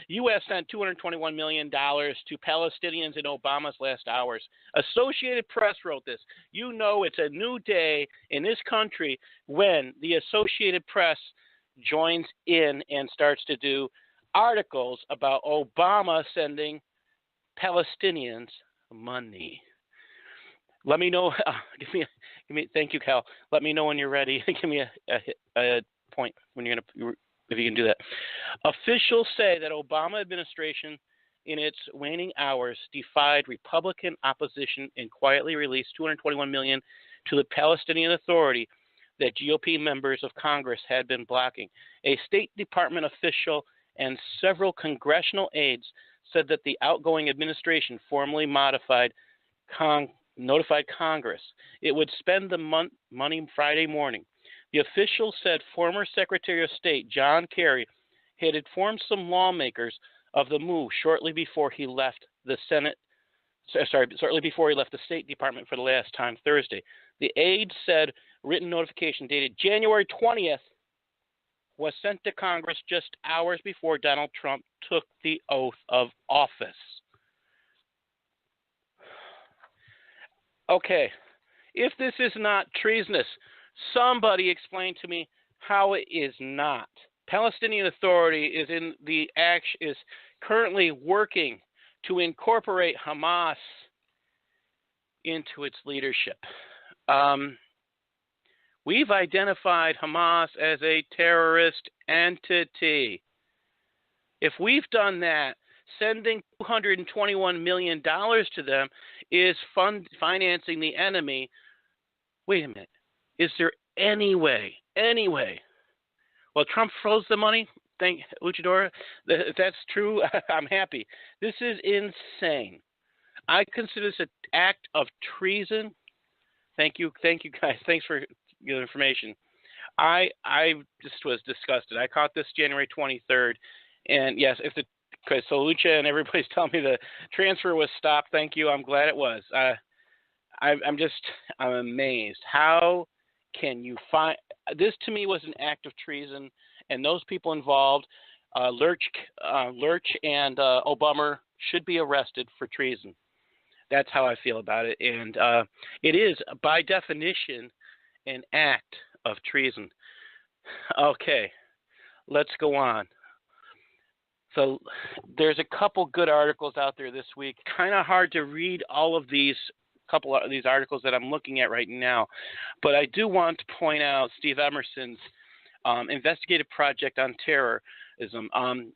U.S. sent $221 million to Palestinians in Obama's last hours. Associated Press wrote this. You know it's a new day in this country when the Associated Press joins in and starts to do articles about Obama sending Palestinians money. Let me know. Give me. Thank you, Cal. Let me know when you're ready. Give me a point when if you can do that. Officials say that Obama administration, in its waning hours, defied Republican opposition and quietly released $221 million to the Palestinian Authority that GOP members of Congress had been blocking. A State Department official and several congressional aides said that the outgoing administration formally notified Congress it would spend the money Friday morning. The official said former Secretary of State John Kerry had informed some lawmakers of the move shortly before he left the State Department for the last time Thursday. The aide said written notification dated January 20th was sent to Congress just hours before Donald Trump took the oath of office. Okay, if this is not treasonous, somebody explain to me how it is not. Palestinian Authority is currently working to incorporate Hamas into its leadership. We've identified Hamas as a terrorist entity. If we've done that, sending $221 million to them is financing the enemy. Wait a minute. Is there any way? Well, Trump froze the money. Thank Luchadora. If that's true, I'm happy. This is insane. I consider this an act of treason. Thank you guys. Thanks for the information. I just was disgusted. I caught this January 23rd, and yes, so Lucha and everybody's telling me the transfer was stopped. Thank you. I'm glad it was. I'm amazed. How can you find this? To me, was an act of treason, and those people involved, Lurch and Obama, should be arrested for treason. That's how I feel about it, and it is by definition an act of treason. Okay, let's go on. So there's a couple good articles out there this week. Kind of hard to read all of these couple of these articles that I'm looking at right now, but I do want to point out Steve Emerson's investigative project on terrorism,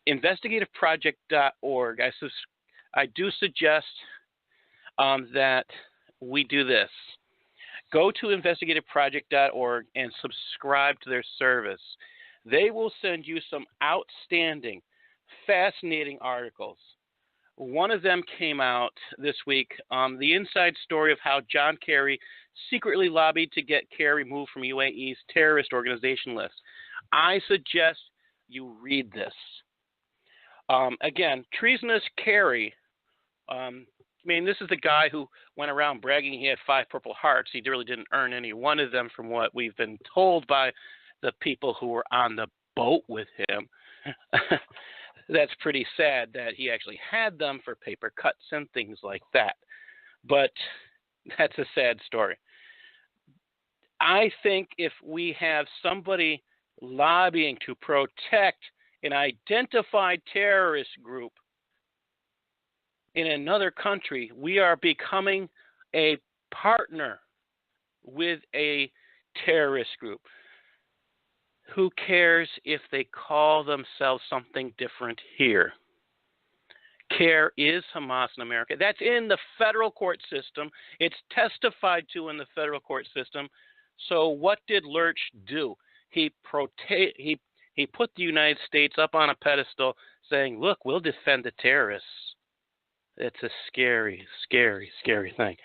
investigateproject.org. I do suggest that we do this. Go to investigateproject.org and subscribe to their service. They will send you some outstanding, fascinating articles One of them came out this week, the inside story of how John Kerry secretly lobbied to get Kerry removed from UAE's terrorist organization list. I suggest you read this. Again, treasonous Kerry. This is the guy who went around bragging he had 5 Purple Hearts. He really didn't earn any one of them from what we've been told by the people who were on the boat with him. That's pretty sad that he actually had them for paper cuts and things like that. But that's a sad story. I think if we have somebody lobbying to protect an identified terrorist group in another country, we are becoming a partner with a terrorist group. Who cares if they call themselves something different here? CARE is Hamas in America. That's in the federal court system. It's testified to in the federal court system. So what did Lurch do? He put the United States up on a pedestal saying, look, we'll defend the terrorists. It's a scary, scary, scary thing.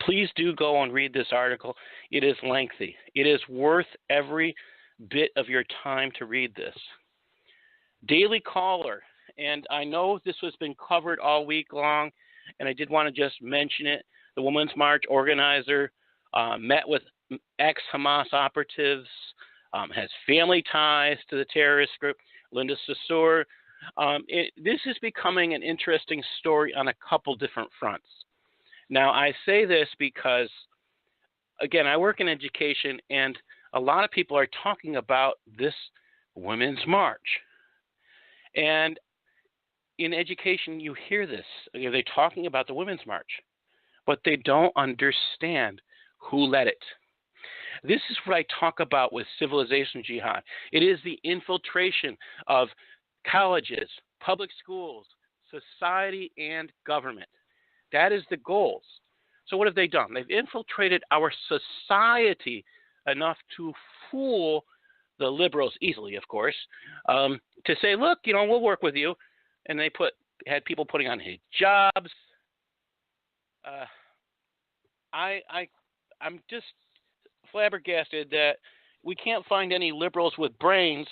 Please do go and read this article. It is lengthy. It is worth every bit of your time to read this. Daily Caller, and I know this has been covered all week long, and I did want to just mention it. The Women's March organizer met with ex-Hamas operatives, has family ties to the terrorist group, Linda Saussure. This is becoming an interesting story on a couple different fronts. Now, I say this because, again, I work in education, and a lot of people are talking about this Women's March. And in education, you hear this. They're talking about the Women's March, but they don't understand who led it. This is what I talk about with Civilization Jihad. It is the infiltration of colleges, public schools, society, and government. That is the goals. So what have they done? They've infiltrated our society enough to fool the liberals, easily, of course, to say, look, we'll work with you. And they had people putting on hijabs. I'm just flabbergasted that we can't find any liberals with brains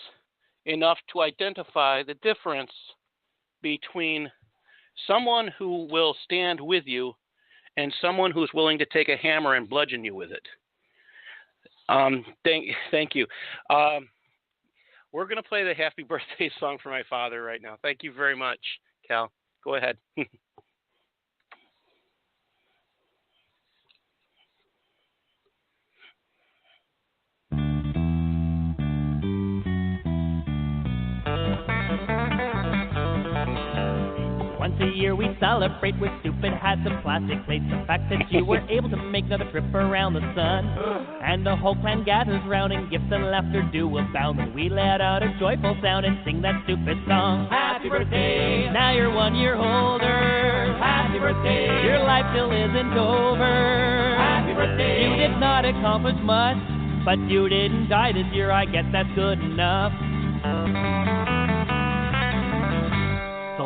enough to identify the difference between someone who will stand with you and someone who's willing to take a hammer and bludgeon you with it. Thank you. We're going to play the happy birthday song for my father right now. Thank you very much, Cal. Go ahead. Once a year we celebrate with stupid hats and plastic plates. The fact that you were able to make another trip around the sun. And the whole clan gathers round and gifts and laughter do abound. And we let out a joyful sound and sing that stupid song. Happy birthday, now you're 1 year older. Happy birthday, your life still isn't over. Happy birthday, you did not accomplish much, but you didn't die this year, I guess that's good enough.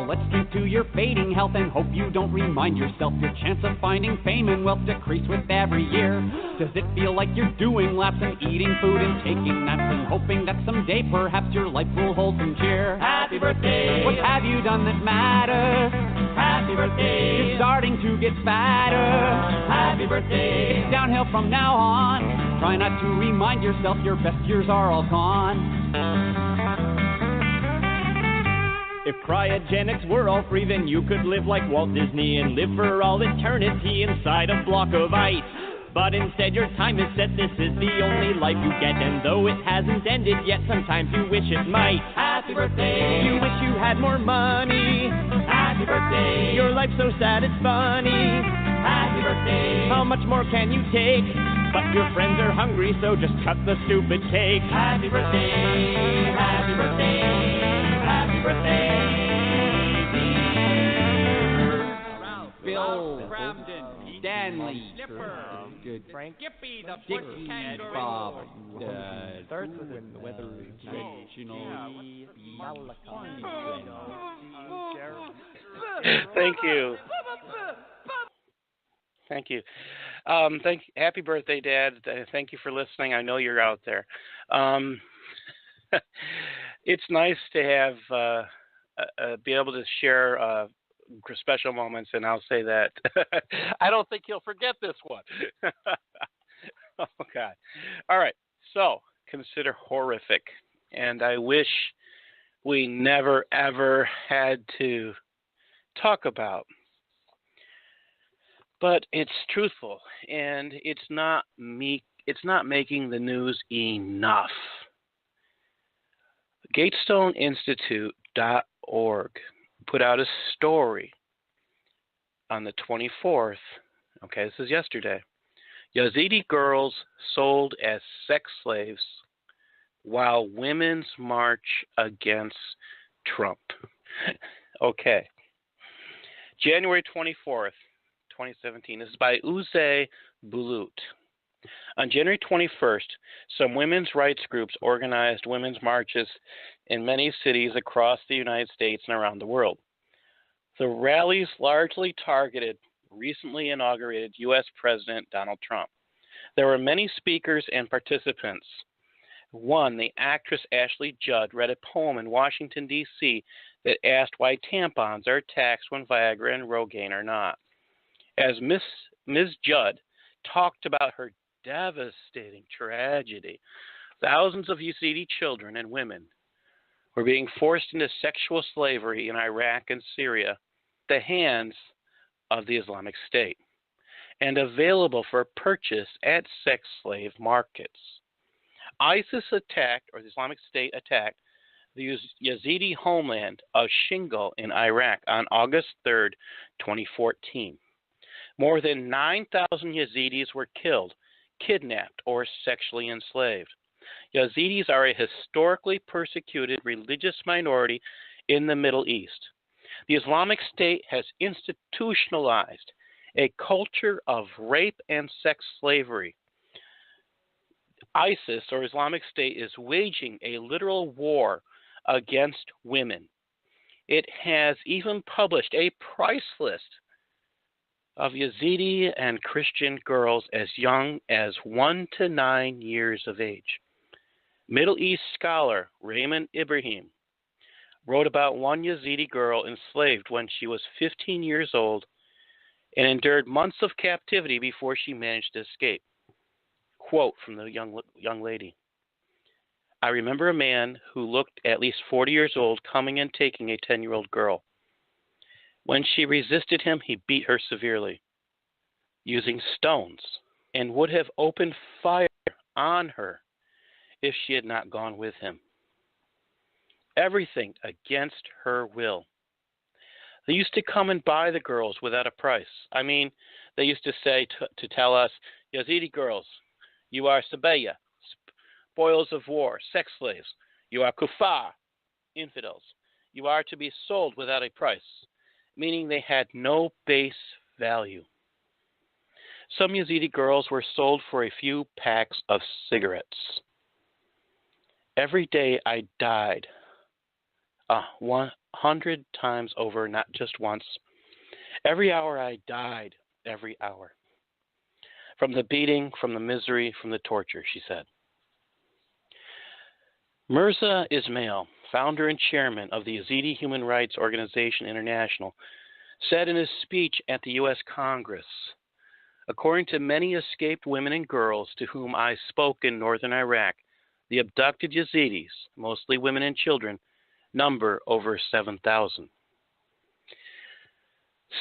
Let's drink to your fading health and hope you don't remind yourself your chance of finding fame and wealth decrease with every year. Does it feel like you're doing laps and eating food and taking naps and hoping that someday perhaps your life will hold some cheer? Happy birthday! What have you done that matters? Happy birthday! You're starting to get fatter. Happy birthday! It's downhill from now on. Try not to remind yourself your best years are all gone. If cryogenics were all free, then you could live like Walt Disney and live for all eternity inside a block of ice. But instead your time is set, this is the only life you get. And though it hasn't ended yet, sometimes you wish it might. Happy birthday! You wish you had more money. Happy birthday! Your life's so sad it's funny. Happy birthday! How much more can you take? But your friends are hungry, so just cut the stupid cake. Happy birthday! Happy birthday! Happy birthday, dear Bill, Stanley, Snipper, good. Frank, Gippy, the Dickie, kangaroo, Bob, starts with the weather is nice, you know. Thank you. Thank you. Happy birthday, Dad. Thank you for listening. I know you're out there. It's nice to have be able to share special moments, and I'll say that I don't think he'll forget this one. Oh, God. All right. So consider horrific, and I wish we never, ever had to talk about. But it's truthful, and it's not making the news enough. GatesstoneInstitute.org put out a story on the 24th. Okay, this is yesterday. Yazidi girls sold as sex slaves while women's march against Trump. Okay. January 24th. 2017. This is by Uze Bulut. On January 21st, some women's rights groups organized women's marches in many cities across the United States and around the world. The rallies largely targeted recently inaugurated U.S. President Donald Trump. There were many speakers and participants. One, the actress Ashley Judd, read a poem in Washington, D.C. that asked why tampons are taxed when Viagra and Rogaine are not. As Ms. Judd talked about her devastating tragedy, thousands of Yazidi children and women were being forced into sexual slavery in Iraq and Syria at the hands of the Islamic State and available for purchase at sex slave markets. ISIS attacked, or the Islamic State attacked, the Yazidi homeland of Shingal in Iraq on August 3rd, 2014. More than 9,000 Yazidis were killed, kidnapped, or sexually enslaved. Yazidis are a historically persecuted religious minority in the Middle East. The Islamic State has institutionalized a culture of rape and sex slavery. ISIS, or Islamic State, is waging a literal war against women. It has even published a price list of Yazidi and Christian girls as young as 1 to 9 years of age. Middle East scholar Raymond Ibrahim wrote about one Yazidi girl enslaved when she was 15 years old and endured months of captivity before she managed to escape. Quote from the young lady: I remember a man who looked at least 40 years old coming and taking a 10-year-old girl. When she resisted him, he beat her severely, using stones, and would have opened fire on her if she had not gone with him. Everything against her will. They used to come and buy the girls without a price. I mean, they used to say to tell us, Yazidi girls, you are Sabeya, spoils of war, sex slaves. You are kuffar, infidels. You are to be sold without a price, meaning they had no base value. Some Yazidi girls were sold for a few packs of cigarettes. Every day I died 100 times over, not just once. Every hour I died, every hour. From the beating, from the misery, from the torture, she said. Mirza Ismail, founder and chairman of the Yazidi Human Rights Organization International, said in his speech at the U.S. Congress, according to many escaped women and girls to whom I spoke in northern Iraq, the abducted Yazidis, mostly women and children, number over 7,000.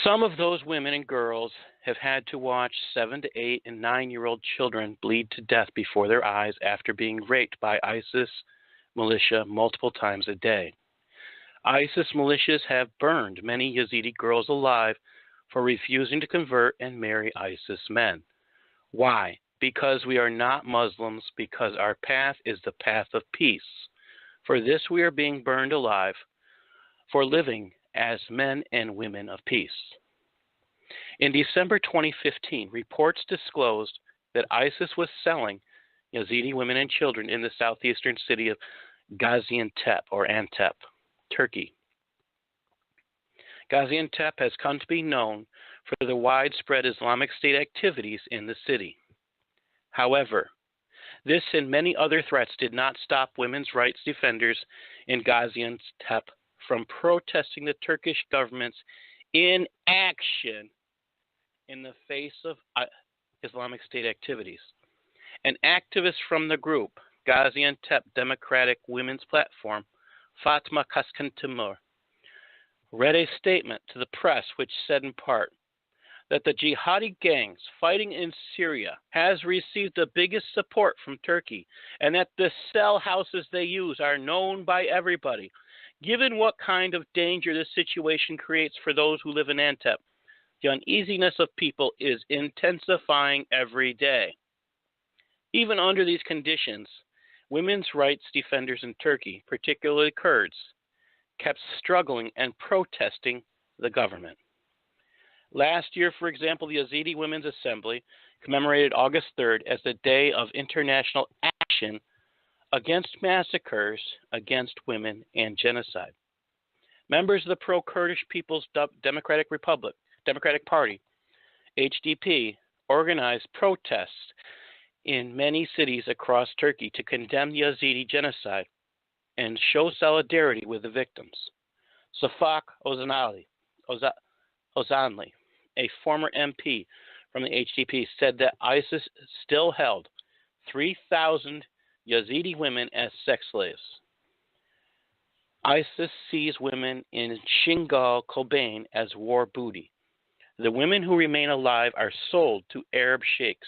Some of those women and girls have had to watch 7 to 8 and 9-year-old children bleed to death before their eyes after being raped by ISIS militia multiple times a day. ISIS militias have burned many Yazidi girls alive for refusing to convert and marry ISIS men. Why? Because we are not Muslims, because our path is the path of peace. For this we are being burned alive for living as men and women of peace. In December 2015, reports disclosed that ISIS was selling Yazidi women and children in the southeastern city of Gaziantep or Antep, Turkey. Gaziantep has come to be known for the widespread Islamic State activities in the city. However, this and many other threats did not stop women's rights defenders in Gaziantep from protesting the Turkish government's inaction in the face of Islamic State activities. An activist from the group, Gaziantep Democratic Women's Platform, Fatma Kaskantimur, read a statement to the press which said in part that the jihadi gangs fighting in Syria has received the biggest support from Turkey and that the cell houses they use are known by everybody. Given what kind of danger this situation creates for those who live in Antep, the uneasiness of people is intensifying every day. Even under these conditions, women's rights defenders in Turkey, particularly Kurds, kept struggling and protesting the government. Last year, for example, the Yazidi Women's Assembly commemorated August 3rd as the Day of International Action Against Massacres Against Women and Genocide. Members of the pro-Kurdish People's Democratic Party, HDP, organized protests in many cities across Turkey to condemn the Yazidi genocide and show solidarity with the victims. Safak Ozanli, a former MP from the HDP, said that ISIS still held 3,000 Yazidi women as sex slaves. ISIS sees women in Shingal, Kobane as war booty. The women who remain alive are sold to Arab sheikhs.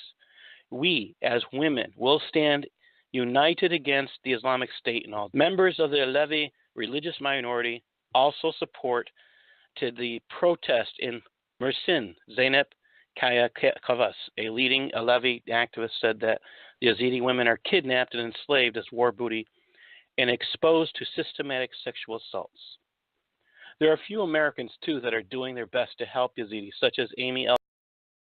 We, as women, will stand united against the Islamic State and all. Members of the Alevi religious minority also support to the protest in Mersin. Zeynep Kayakavas, a leading Alevi activist, said that the Yazidi women are kidnapped and enslaved as war booty and exposed to systematic sexual assaults. There are a few Americans, too, that are doing their best to help Yazidis, such as Amy